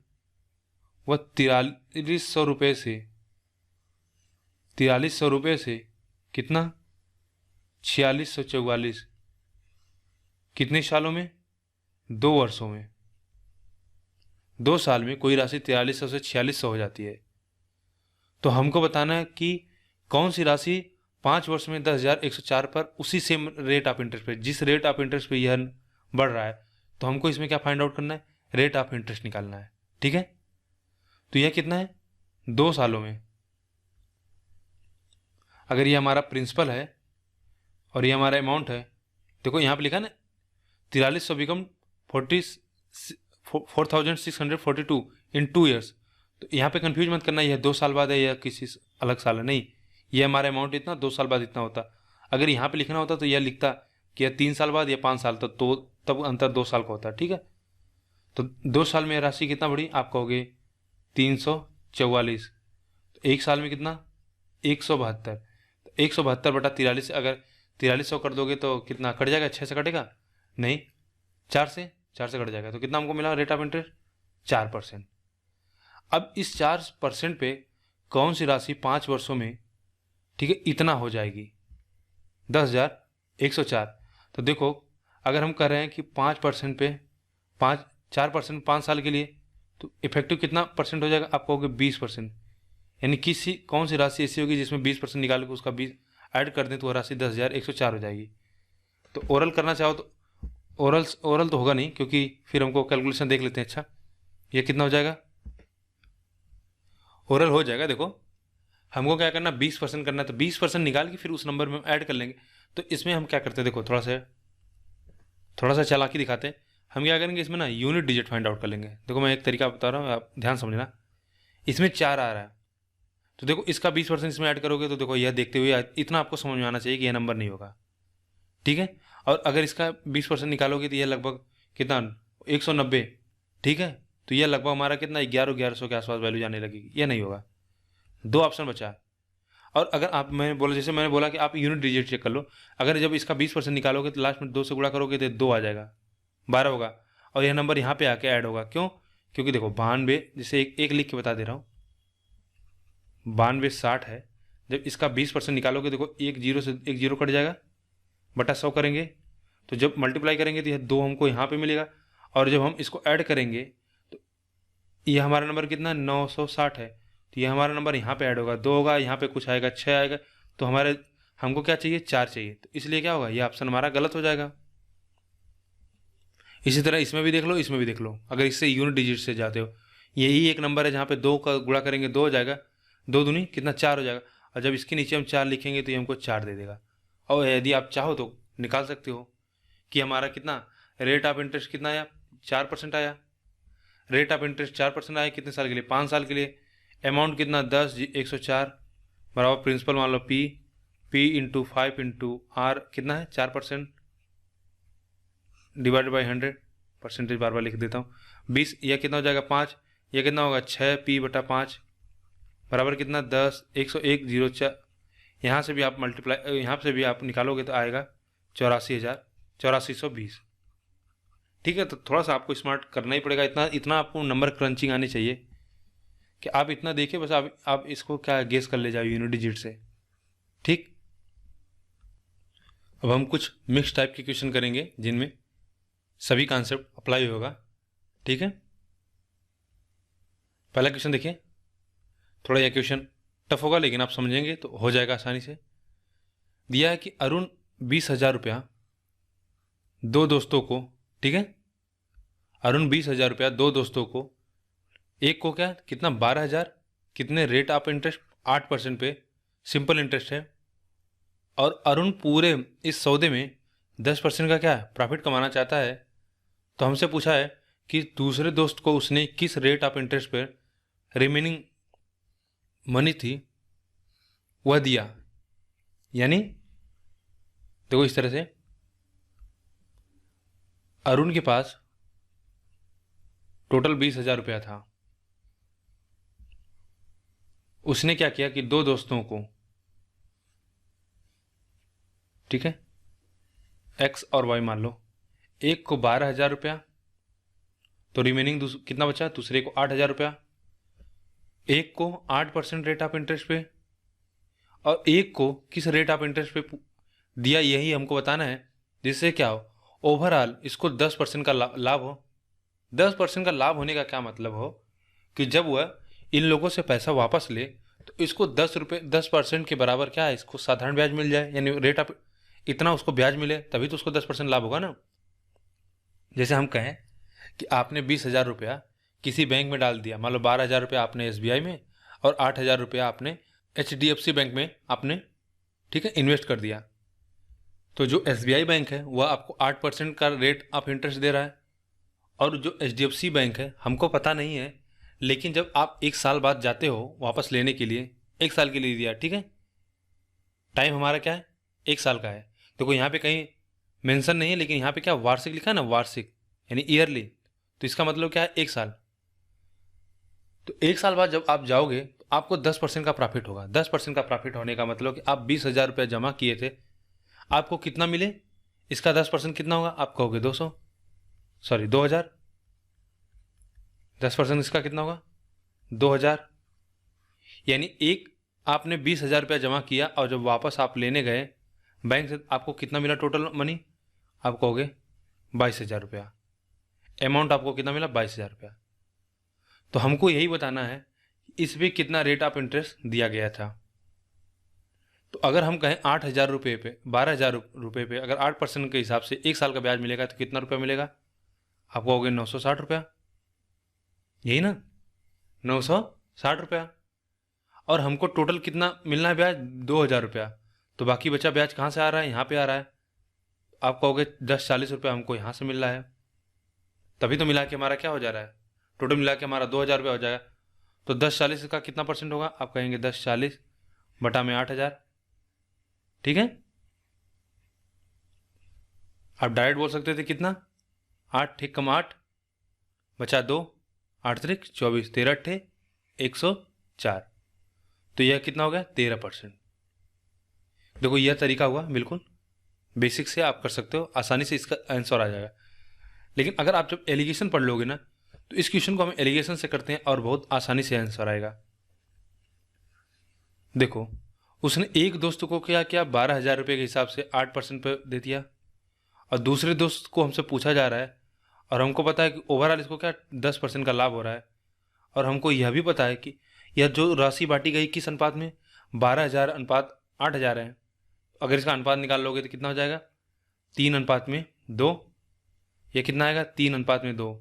वह 4300 रुपये से कितना? 4644, कितने सालों में? 2 वर्षों में। 2 साल में कोई राशि 4300 से 4600 हो जाती है। तो हमको बताना है कि कौन सी राशि 5 वर्ष में 10,104 पर उसी सेम रेट ऑफ इंटरेस्ट पे, जिस रेट ऑफ इंटरेस्ट पे यह बढ़ रहा है, तो हमको इसमें क्या फाइंड आउट करना है? रेट ऑफ इंटरेस्ट निकालना है, ठीक है। तो यह कितना है? 2 सालों में। अगर ये हमारा प्रिंसिपल है और ये हमारा अमाउंट है, देखो यहाँ पे लिखा ना 4300 बिकम 4,642 इन 2 ईयर्स, तो यहाँ पे कंफ्यूज मत करना यह 2 साल बाद है या किसी अलग साल है, नहीं, ये हमारा अमाउंट इतना 2 साल बाद इतना होता। अगर यहाँ पे लिखना होता तो यह लिखता कि यह 3 साल बाद या 5 साल तक, तो तब अंतर 2 साल का होता। ठीक है, तो 2 साल में राशि कितना बढ़ी, आप कहोगे 344। तो 1 साल में कितना, 172। तो 172 बटा 43, अगर 4300 कर दोगे तो कितना कट जाएगा, 6 से कटेगा नहीं, 4 से कट जाएगा। तो कितना हमको मिला रेट ऑफ इंटरेस्ट, 4%। अब इस 4% पे कौन सी राशि 5 वर्षों में, ठीक है, इतना हो जाएगी, 10,104। तो देखो अगर हम कर रहे हैं कि 5% पे 4% 5 साल के लिए, तो इफेक्टिव कितना परसेंट हो जाएगा, आप कहोगे 20%। यानी कौन सी राशि ऐसी होगी जिसमें 20% निकाल के उसका 20 ऐड कर दें तो वह राशि 10,104 हो जाएगी। तो ओरल करना चाहो तो ओरल तो होगा नहीं, क्योंकि फिर हमको कैलकुलेशन देख लेते हैं। अच्छा, ये कितना हो जाएगा, ओरल हो जाएगा। देखो हमको क्या करना, 20% करना है, तो 20% निकाल के फिर उस नंबर में ऐड कर लेंगे। तो इसमें हम क्या करते हैं, देखो थोड़ा सा चालाकी दिखाते हैं। हम क्या करेंगे, इसमें ना यूनिट डिजिट फाइंड आउट कर लेंगे। देखो मैं एक तरीका बता रहा हूँ, आप ध्यान समझना। इसमें 4 आ रहा है, तो देखो इसका 20% इसमें ऐड करोगे तो देखो यह देखते हुए इतना आपको समझ में आना चाहिए कि यह नंबर नहीं होगा। ठीक है, और अगर इसका 20% निकालोगे तो यह लगभग कितना, 190। ठीक है, तो यह लगभग हमारा कितना 1100 के आसपास वैल्यू जाने लगेगी, यह नहीं होगा। 2 ऑप्शन बचा। और अगर जैसे मैंने बोला कि आप यूनिट डिजिट चेक कर लो, अगर जब इसका 20% निकालोगे तो लास्ट में 2 से गुणा करोगे तो 2 आ जाएगा, 12 होगा, और यह नंबर यहाँ पे आके ऐड होगा। क्यों, क्योंकि देखो 92, जैसे एक लिख के बता दे रहा हूँ, 92 60 है। जब इसका 20% निकालोगे, देखो एक जीरो कट जाएगा, बटा 100 करेंगे, तो जब मल्टीप्लाई करेंगे तो यह 2 हमको यहाँ पे मिलेगा, और जब हम इसको ऐड करेंगे तो यह हमारा नंबर कितना 960 है, तो यह हमारा नंबर यहाँ पे ऐड होगा, 2 होगा, यहाँ पे कुछ आएगा 6 आएगा, तो हमको क्या चाहिए, 4 चाहिए। तो इसलिए क्या होगा, यह ऑप्शन हमारा गलत हो जाएगा। इसी तरह इसमें भी देख लो, इसमें भी देख लो, अगर इससे यूनिट डिजिट से जाते हो, यही एक नंबर है जहाँ पे 2 का गुणा करेंगे 2 हो जाएगा, 2 दूनी कितना 4 हो जाएगा, और जब इसके नीचे हम 4 लिखेंगे तो ये हमको 4 दे देगा। और यदि आप चाहो तो निकाल सकते हो कि हमारा कितना रेट ऑफ इंटरेस्ट कितना आया, 4% आया। रेट ऑफ इंटरेस्ट 4% आया, कितने साल के लिए, 5 साल के लिए। अमाउंट कितना 10,104 बराबर प्रिंसिपल मान लो P इंटू 5 इंटू R कितना है 4% डिवाइडेड बाई 100, परसेंटेज बार बार लिख देता हूँ, 20, यह कितना हो जाएगा 5, यह कितना होगा 6P बटा 5 बराबर कितना 10, 101,04। यहाँ से भी आप यहाँ से भी आप निकालोगे तो आएगा 84,000, 8420। ठीक है, तो थोड़ा सा आपको स्मार्ट करना ही पड़ेगा, इतना आपको नंबर क्रंचिंग आनी चाहिए कि आप इतना देखिए, बस आप इसको क्या गेस कर ले जाओ यूनिट डिजिट से। ठीक, अब हम कुछ मिक्स टाइप के क्वेश्चन करेंगे जिनमें सभी कॉन्सेप्ट अप्लाई होगा। ठीक है, पहला क्वेश्चन देखिए, थोड़ा यह क्वेश्चन टफ होगा लेकिन आप समझेंगे तो हो जाएगा आसानी से। दिया है कि अरुण 20,000 रुपया 2 दोस्तों को, ठीक है, अरुण 20,000 रुपया 2 दोस्तों को, एक को क्या कितना 12,000, कितने रेट ऑफ इंटरेस्ट 8% पे सिंपल इंटरेस्ट है, और अरुण पूरे इस सौदे में 10% का क्या प्रॉफिट कमाना चाहता है। तो हमसे पूछा है कि दूसरे दोस्त को उसने किस रेट ऑफ इंटरेस्ट पर रिमेनिंग मनी थी वह दिया। यानी देखो इस तरह से अरुण के पास टोटल 20,000 रुपया था, उसने क्या किया कि 2 दोस्तों को, ठीक है, X और Y मान लो, एक को 12,000 रुपया, तो रिमेनिंग कितना बचा, दूसरे को 8,000 रुपया, एक को 8% रेट ऑफ इंटरेस्ट पे, और एक को किस रेट ऑफ इंटरेस्ट पे दिया, यही हमको बताना है, जिससे क्या हो ओवरऑल इसको 10% का लाभ हो। 10% का लाभ होने का क्या मतलब हो कि जब वह इन लोगों से पैसा वापस ले तो इसको 10% के बराबर क्या है, इसको साधारण ब्याज मिल जाए, यानी रेट ऑफ इतना उसको ब्याज मिले, तभी तो उसको 10% लाभ होगा ना। जैसे हम कहें कि आपने 20,000 रुपया किसी बैंक में डाल दिया, मान लो 12,000 रुपया आपने SBI में और 8,000 रुपया आपने HDFC बैंक में आपने, ठीक है, इन्वेस्ट कर दिया। तो जो SBI बैंक है वह आपको 8% का रेट ऑफ इंटरेस्ट दे रहा है, और जो HDFC बैंक है हमको पता नहीं है, लेकिन जब आप एक साल बाद जाते हो वापस लेने के लिए, एक साल के लिए दिया, ठीक है, टाइम हमारा क्या है, एक साल का है। देखो यहाँ पे कहीं मेंशन नहीं है, लेकिन यहाँ पे क्या वार्षिक लिखा है ना, वार्षिक यानी ईयरली, तो इसका मतलब क्या है, एक साल। तो एक साल बाद जब आप जाओगे तो आपको 10% का प्रॉफिट होगा। 10% का प्रॉफिट होने का मतलब कि आप 20,000 रुपया जमा किए थे, आपको कितना मिले, इसका 10% कितना होगा, आप कहोगे 200, सॉरी 2,000। 10% इसका कितना होगा, 2,000। यानी एक आपने 20,000 रुपया जमा किया और जब वापस आप लेने गए बैंक से, आपको कितना मिला टोटल मनी, आप कहोगे 22,000 रुपया। अमाउंट आपको कितना मिला, 22,000 रुपया। तो हमको यही बताना है इस पे कितना रेट ऑफ इंटरेस्ट दिया गया था। तो अगर हम कहें 8,000 रुपये पे, 12,000 रुपये पे अगर 8% के हिसाब से एक साल का ब्याज मिलेगा तो कितना रुपया मिलेगा, आप कहोगे 960 रुपया, यही ना, 960 रुपया। और हमको टोटल कितना मिलना है ब्याज, 2,000 रुपया। तो बाकी बचा ब्याज कहाँ से आ रहा है, यहाँ पे आ रहा है। आप कहोगे 1040 रुपया हमको यहाँ से मिल रहा है, तभी तो मिला के हमारा क्या हो जा रहा है, टोटल मिला के हमारा 2,000 रुपया हो जाएगा। तो 1040 का कितना परसेंट होगा, आप कहेंगे 1040 बटा में 8,000, ठीक है। आप डायरेक्ट बोल सकते थे कितना, 8 ठीक कम 8 बचा 2, 8 त्रिक 24, 13 अट्ठे 104। तो यह कितना हो गया, 13%। देखो यह तरीका हुआ, बिल्कुल बेसिक से आप कर सकते हो, आसानी से इसका आंसर आ जाएगा। लेकिन अगर आप जब एलिगेशन पढ़ लोगे ना, तो इस क्वेश्चन को हम एलिगेशन से करते हैं और बहुत आसानी से आंसर आएगा। देखो उसने एक दोस्त को क्या किया, 12,000 रुपये के हिसाब से 8% पे दे दिया, और दूसरे दोस्त को हमसे पूछा जा रहा है और हमको पता है कि ओवरऑल इसको क्या 10% का लाभ हो रहा है, और हमको यह भी पता है कि यह जो राशि बांटी गई किस अनुपात में, 12,000 अनुपात 8,000 है। अगर इसका अनुपात निकाल लोगे तो कितना हो जाएगा, 3:2। यह कितना आएगा, 3:2।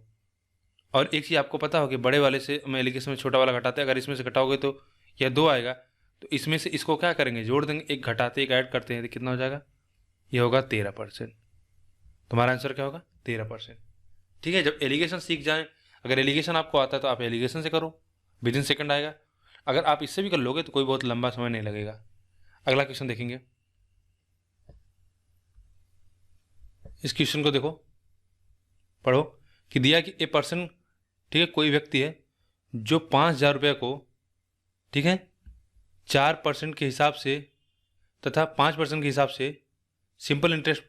और एक चीज़ आपको पता हो कि बड़े वाले से हम एलिगेशन में छोटा वाला घटाते हैं, अगर इसमें से घटाओगे तो यह 2 आएगा। तो इसमें से इसको क्या करेंगे, जोड़ देंगे, एक घटाते एक ऐड करते हैं तो कितना हो जाएगा, यह होगा 13%। तुम्हारा आंसर क्या होगा, 13%। ठीक है, जब एलिगेशन सीख जाएं, अगर एलिगेशन आपको आता है तो आप एलिगेशन से करो, विद इन सेकंड आएगा। अगर आप इससे भी कर लोगे तो कोई बहुत लंबा समय नहीं लगेगा। अगला क्वेश्चन देखेंगे। इस क्वेश्चन को देखो, पढ़ो कि दिया कि ए पर्सन, ठीक है, कोई व्यक्ति है जो 5,000 रुपये को, ठीक है, 4% के हिसाब से तथा 5% के हिसाब से simple interest,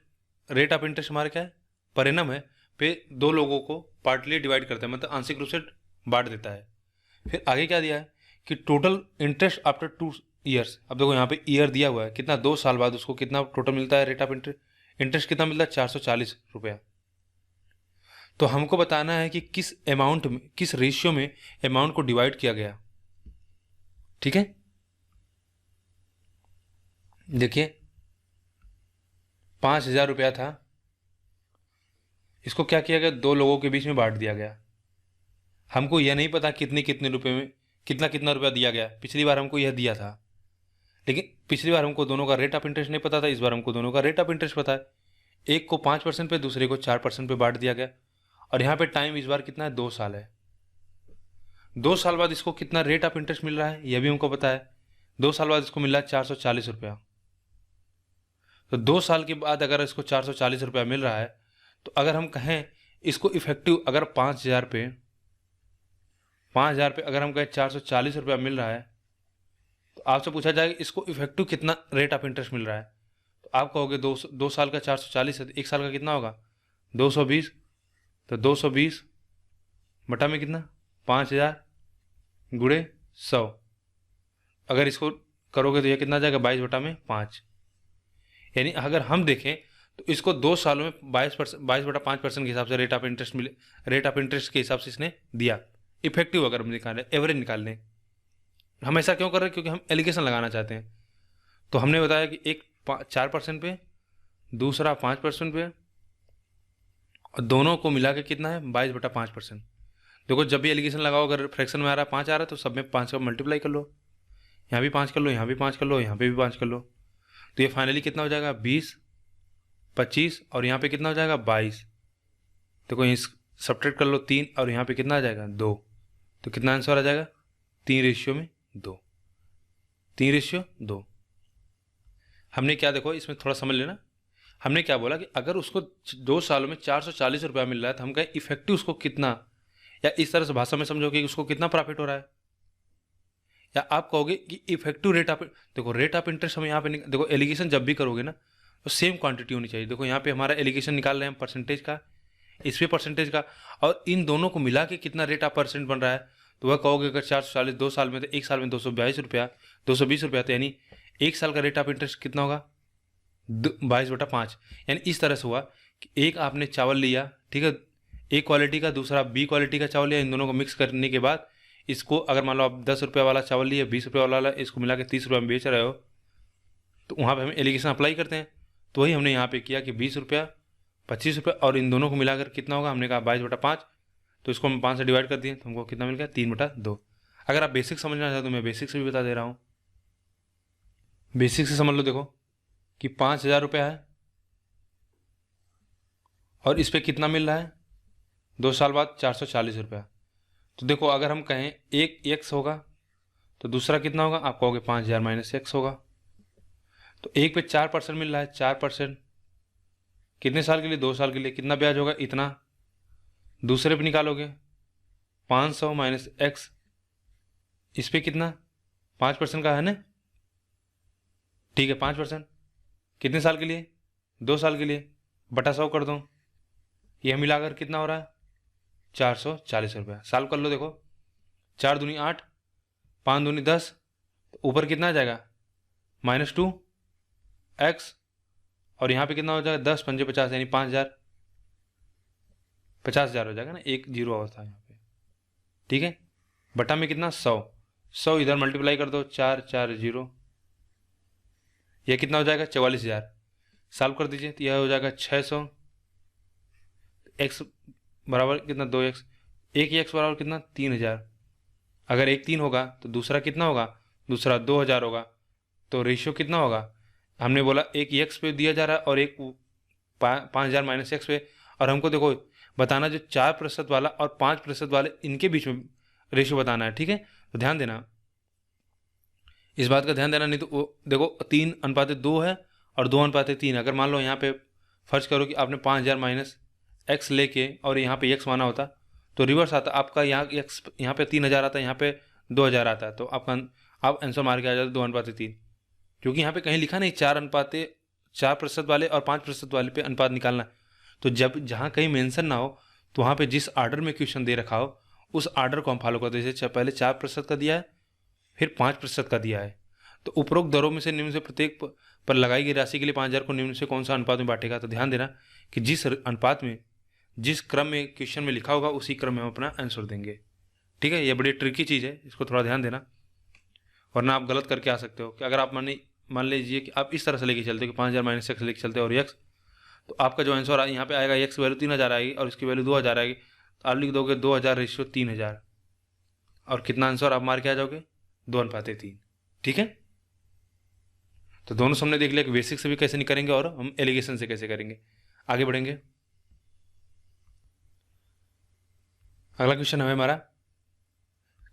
rate of interest हमारा क्या है, परिणाम है, पे 2 लोगों को पार्टली डिवाइड करता है, मतलब आंशिक रूप से बांट देता है। फिर आगे क्या दिया है कि टोटल इंटरेस्ट आफ्टर 2 ईयर्स। अब देखो यहाँ पे ईयर दिया हुआ है, कितना, 2 साल बाद उसको कितना टोटल मिलता है, रेट ऑफ इंटरेस्ट कितना मिलता है, 440 रुपया। तो हमको बताना है कि किस अमाउंट में, किस रेशियो में अमाउंट को डिवाइड किया गया। ठीक है, देखिए 5,000 रुपया था, इसको क्या किया गया, 2 लोगों के बीच में बांट दिया गया। हमको यह नहीं पता कितने कितने रुपए में कितना कितना रुपया दिया गया, पिछली बार हमको यह दिया था, लेकिन पिछली बार हमको दोनों का रेट ऑफ इंटरेस्ट नहीं पता था, इस बार हमको दोनों का रेट ऑफ इंटरेस्ट पता है। एक को 5% पे, दूसरे को 4% पे बांट दिया गया। और यहाँ पे टाइम इस बार कितना है, 2 साल है। 2 साल बाद इसको कितना रेट ऑफ इंटरेस्ट मिल रहा है, यह भी हमको पता है। 2 साल बाद इसको मिल रहा है 440 रुपया। तो 2 साल के बाद अगर इसको 440 रुपया मिल रहा है, तो अगर हम कहें इसको इफेक्टिव, अगर 5,000 पे अगर हम कहें 440 रुपया मिल रहा है, तो आपसे पूछा जाएगा इसको इफेक्टिव कितना रेट ऑफ इंटरेस्ट मिल रहा है। तो आप कहोगे 2 साल का 440 है, तो 1 साल का कितना होगा, 220। तो 220 बटा में कितना, 5,000 गुणे 100। अगर इसको करोगे तो यह कितना आ जाएगा, 22/5। यानी अगर हम देखें तो इसको 2 सालों में 22/5% के हिसाब से रेट ऑफ इंटरेस्ट मिले, रेट ऑफ इंटरेस्ट के हिसाब से इसने दिया। इफेक्टिव अगर हम निकालें, एवरेज निकाल लें, हम ऐसा क्यों कर रहे हैं, क्योंकि हम एलिगेशन लगाना चाहते हैं। तो हमने बताया कि एक 4% पे, दूसरा 5% पे, और दोनों को मिला के कितना है, 22/5%। देखो जब भी एलिगेशन लगाओ, अगर फ्रैक्शन में आ रहा है 5 आ रहा है, तो सब में 5 का मल्टीप्लाई कर लो, यहाँ भी 5 कर लो, यहाँ भी 5 कर लो, यहाँ पे भी 5 कर लो। तो ये फाइनली कितना हो जाएगा, 20, 25, और यहाँ पे कितना हो जाएगा, 22। देखो इस सब्ट्रैक्ट कर लो 3, और यहाँ पे कितना आ जाएगा, 2। तो कितना आंसर आ जाएगा, 3:2, 3:2। हमने क्या, देखो इसमें थोड़ा समझ लेना, हमने क्या बोला कि अगर उसको 2 सालों में 440 रुपया मिल रहा है तो हम कहें इफेक्टिव उसको कितना, या इस तरह से भाषा में समझोगे कि उसको कितना प्रॉफिट हो रहा है, या आप कहोगे कि इफेक्टिव रेट ऑफ, देखो रेट ऑफ इंटरेस्ट हम यहाँ पे देखो एलिगेशन जब भी करोगे ना तो सेम क्वांटिटी होनी चाहिए। देखो यहाँ पे हमारा एलिगेशन निकाल रहे हैं हम परसेंटेज का, इस पे परसेंटेज का, और इन दोनों को मिला के कितना रेट ऑफ परसेंट बन रहा है, तो वह कहोगे अगर 440 2 साल में, तो 1 साल में 222 रुपया, 220 रुपया, तो यानी 1 साल का रेट ऑफ इंटरेस्ट कितना होगा, 22/5। यानी इस तरह से हुआ कि एक आपने चावल लिया, ठीक है, ए क्वालिटी का, दूसरा बी क्वालिटी का चावल लिया, इन दोनों को मिक्स करने के बाद इसको, अगर मान लो आप 10 रुपये वाला चावल लिया, 20 रुपये वाला, इसको मिला के 30 रुपये में बेच रहे हो, तो वहाँ पे हम एलिगेशन अप्लाई करते हैं। तो वही हमने यहाँ पे किया कि 20 रुपया, 25 रुपये, और इन दोनों को मिलाकर कितना होगा, हमने कहा 22/5, तो इसको हम 5 से डिवाइड कर दिए तो हमको कितना मिल गया, 3/2। अगर आप बेसिक समझना चाहते हो तो मैं बेसिक से भी बता दे रहा हूँ। बेसिक से समझ लो, देखो कि 5,000 रुपया है और इस पर कितना मिल रहा है, 2 साल बाद 440 रुपया। तो देखो अगर हम कहें एक x होगा तो दूसरा कितना होगा, आप कहोगे 5,000 माइनस x होगा। तो एक पे 4% मिल रहा है, 4% कितने साल के लिए, 2 साल के लिए, कितना ब्याज होगा, इतना। दूसरे पे निकालोगे 500 माइनस x, इस पे कितना, 5% का है ना, ठीक है, 5% कितने साल के लिए, 2 साल के लिए, बटा 100 कर दो, यह मिलाकर कितना हो रहा है, 440 रुपया। सॉल्व कर लो, देखो 4 दूनी 8, 5 दूनी 10, ऊपर कितना आ जाएगा, -2x, और यहाँ पे कितना हो जाएगा, 10 पंजे 50, यानी 5,000, 50,000 हो जाएगा ना, एक जीरो और था यहाँ पे, ठीक है। बटा में कितना, 100 इधर मल्टीप्लाई कर दो, 4 4 0, यह कितना हो जाएगा, 44,000। सॉल्व कर दीजिए तो यह हो जाएगा 600, x बराबर कितना, 2x, एक ही x बराबर कितना, 3,000। अगर एक 3 होगा तो दूसरा कितना होगा, दूसरा 2,000 होगा, तो रेशियो कितना होगा, हमने बोला एक x पे दिया जा रहा है और एक 5,000 माइनस x पे, और हमको देखो बताना जो 4% वाला और 5% वाले इनके बीच में रेशियो बताना है, ठीक है। तो ध्यान देना, इस बात का ध्यान देना, नहीं तो देखो 3:2 है और 2:3। अगर मान लो यहाँ पे फर्ज करो कि आपने 5,000 माइनस x लेके और यहाँ पे x माना होता तो रिवर्स आता, आपका यहाँ x यहाँ पे 3,000 आता है, यहाँ पे 2,000 आता है, तो आपका आप आंसर मार के आ जाता 2:3, क्योंकि यहाँ पे कहीं लिखा नहीं 4% वाले और 5% वाले पे अनुपात निकालना। तो जब जहाँ कहीं मेंशन ना हो तो वहाँ पे जिस आर्डर में क्वेश्चन दे रखा हो उस आर्डर को हम फॉलो करते हैं। जैसे पहले 4% का दिया है, फिर 5% का दिया है, तो उपरोक्त दरों में से निम्न से प्रत्येक पर लगाई गई राशि के लिए 5,000 को निम्न से कौन सा अनुपात में बांटेगा। तो ध्यान देना कि जिस अनुपात में, जिस क्रम में क्वेश्चन में लिखा होगा उसी क्रम में हम अपना आंसर देंगे, ठीक है। ये बड़ी ट्रिकी चीज़ है, इसको थोड़ा ध्यान देना, वरना आप गलत करके आ सकते हो। कि अगर आप मान लीजिए कि आप इस तरह से लेके चलते हो कि 5,000 माइनस x लेके चलते हो और x, तो आपका जो आंसर यहाँ पे आएगा x की वैल्यू 3,000 आएगी और इसकी वैल्यू 2,000 आएगी, तो आप लिख दोगे 2,000 रेशियो 3,000, और कितना आंसर आप मार के आ जाओगे, 2:3, ठीक है। तो दोनों हमने देख लिया कि बेसिक से भी कैसे नहीं करेंगे और हम एलिगेशन से कैसे करेंगे। आगे बढ़ेंगे, अगला क्वेश्चन है हमारा,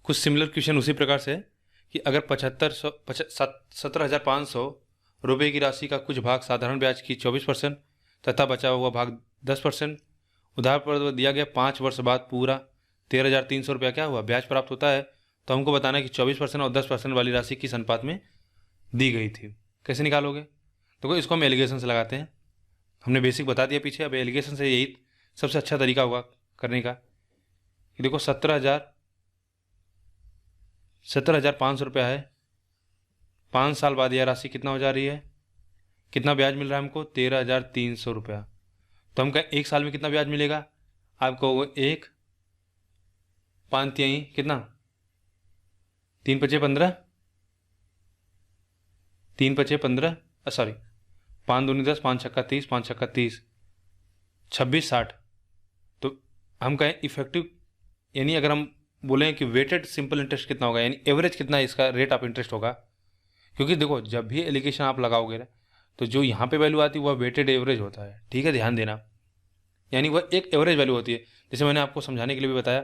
कुछ सिमिलर क्वेश्चन उसी प्रकार से है कि अगर 17,500 रुपये की राशि का कुछ भाग साधारण ब्याज की 24% तथा बचा हुआ भाग 10% उधार पर दिया गया, 5 वर्ष बाद पूरा 13,300 रुपया क्या हुआ, ब्याज प्राप्त होता है। तो हमको बताना है कि 24% और 10% वाली राशि किस अनुपात में दी गई थी। कैसे निकालोगे, तो इसको हम एलिगेशन से लगाते हैं। हमने बेसिक बता दिया पीछे, अब एलिगेशन से यही सबसे अच्छा तरीका होगा करने का। कि देखो 17,500 रुपया है, 5 साल बाद यह राशि कितना हो जा रही है, कितना ब्याज मिल रहा है हमको, 13,300 रुपया। तो हम कहें 1 साल में कितना ब्याज मिलेगा, आपको 1 5 तिहाई कितना, 3 पचे 15, 3 पचे 15, सॉरी 5 दूनी 10, 5 छक्का 30, 5 छक्का 30, 26 60। तो हम कहें इफेक्टिव, यानी अगर हम बोलें कि वेटेड सिंपल इंटरेस्ट कितना होगा, यानी एवरेज कितना इसका रेट ऑफ इंटरेस्ट होगा। क्योंकि देखो जब भी एलिगेशन आप लगाओगे ना तो जो यहाँ पे वैल्यू आती है वह वेटेड एवरेज होता है, ठीक है, ध्यान देना, यानी वह एक एवरेज वैल्यू होती है। जैसे मैंने आपको समझाने के लिए भी बताया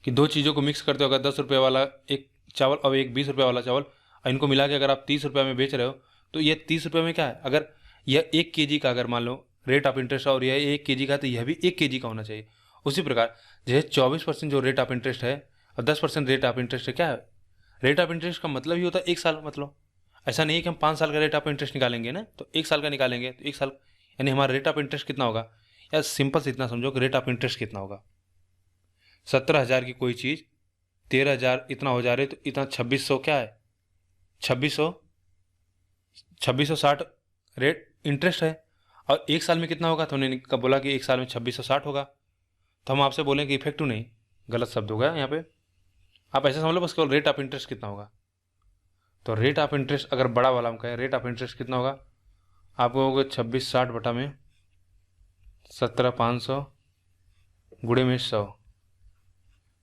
कि दो चीज़ों को मिक्स करते हो, अगर 10 रुपये वाला एक चावल और एक 20 रुपये वाला चावल, और इनको मिला के अगर आप 30 रुपये में बेच रहे हो, तो ये 30 रुपये में क्या है, अगर यह 1 kg का अगर मान लो रेट ऑफ इंटरेस्ट और यह 1 kg का, तो यह भी 1 kg का होना चाहिए। उसी प्रकार जैसे 24% जो रेट ऑफ इंटरेस्ट है और 10% रेट ऑफ इंटरेस्ट है, क्या है, रेट ऑफ इंटरेस्ट का मतलब ही होता है 1 साल। मतलब ऐसा नहीं है कि हम 5 साल का रेट ऑफ इंटरेस्ट निकालेंगे ना, तो 1 साल का निकालेंगे, तो 1 साल यानी हमारा रेट ऑफ इंटरेस्ट कितना होगा, या सिंपल से इतना समझो कि रेट ऑफ इंटरेस्ट कितना होगा। 17,000 की कोई चीज़ 13,000 इतना हो जा रही, तो इतना 2600 क्या है, 2660 रेट इंटरेस्ट है। और 1 साल में कितना होगा, तो उन्होंने कब बोला कि 1 साल में 2660 होगा, तो हम आपसे बोलें कि इफेक्टिव नहीं, गलत शब्द होगा यहाँ पे। आप ऐसे समझ लो बस केवल रेट ऑफ इंटरेस्ट कितना होगा। तो रेट ऑफ इंटरेस्ट अगर बड़ा वाला हम कहें, रेट ऑफ इंटरेस्ट कितना होगा, आपको होगा 2660 बटा में 17,500 गुणे में 100,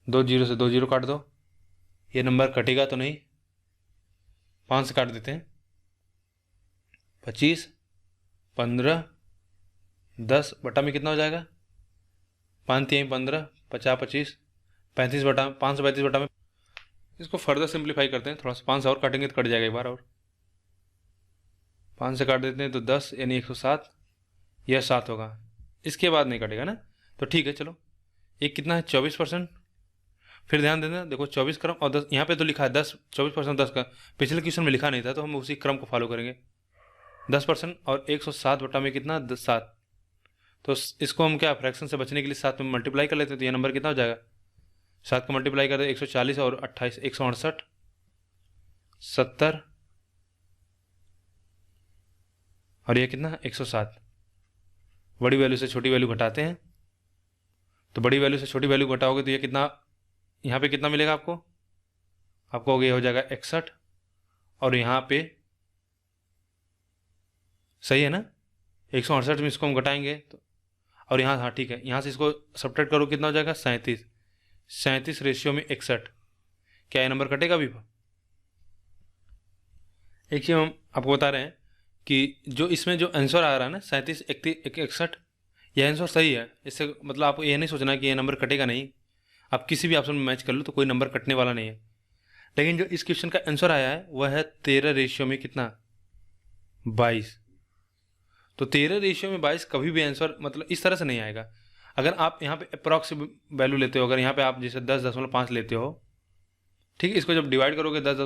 2 जीरो से 2 जीरो काट दो, ये नंबर कटेगा तो नहीं, 5 से काट देते हैं, 25 15 10 बटा में कितना हो जाएगा, 5 3 15 50 25 35 बटा 535 बटा में। इसको फर्दर सिंप्लीफाई करते हैं, थोड़ा सा 5 और काटेंगे तो कट जाएगा एक बार, और 5 से काट देते हैं तो 10 यानी 107, यह 7 होगा, इसके बाद नहीं कटेगा ना, तो ठीक है चलो। एक कितना है 24%, फिर ध्यान देना, देखो 24 क्रम और 10, यहाँ पे तो लिखा है 10, 24% 10 का, पिछले क्वेश्चन में लिखा नहीं था, तो हम उसी क्रम को फॉलो करेंगे। 10% और 107 बटा में कितना 7, तो इसको हम क्या फ्रैक्शन से बचने के लिए 7 में मल्टीप्लाई कर लेते हैं, तो यह नंबर कितना हो जाएगा, 7 का मल्टीप्लाई कर दे 140 और 28 168 70, और यह कितना 107। बड़ी वैल्यू से छोटी वैल्यू घटाते हैं, तो बड़ी वैल्यू से छोटी वैल्यू घटाओगे तो ये कितना, यहाँ पे कितना मिलेगा आपको, आपको हो गया हो जाएगा 61, और यहाँ पे सही है ना, 168 में इसको हम घटाएंगे तो, और यहाँ हाँ ठीक है, यहाँ से इसको सब्ट्रैक्ट करो कितना हो जाएगा 37, 37 रेशियो में 61, क्या ये नंबर कटेगा अभी। एक चीज हम आपको बता रहे हैं कि जो इसमें जो आंसर आ रहा है ना 37 61, यह आंसर सही है, इससे मतलब आपको ये नहीं सोचना कि ये नंबर कटेगा नहीं, आप किसी भी ऑप्शन में मैच कर लो तो कोई नंबर कटने वाला नहीं है। लेकिन जो इस क्वेश्चन का आंसर आया है वह है 13 रेशियो में कितना 22, तो 13 रेशियो में 22 कभी भी आंसर मतलब इस तरह से नहीं आएगा। अगर आप यहाँ पे अप्रॉक्स वैल्यू लेते हो, अगर यहाँ पे आप जैसे 10.5 लेते हो, ठीक है, इसको जब डिवाइड करोगे 10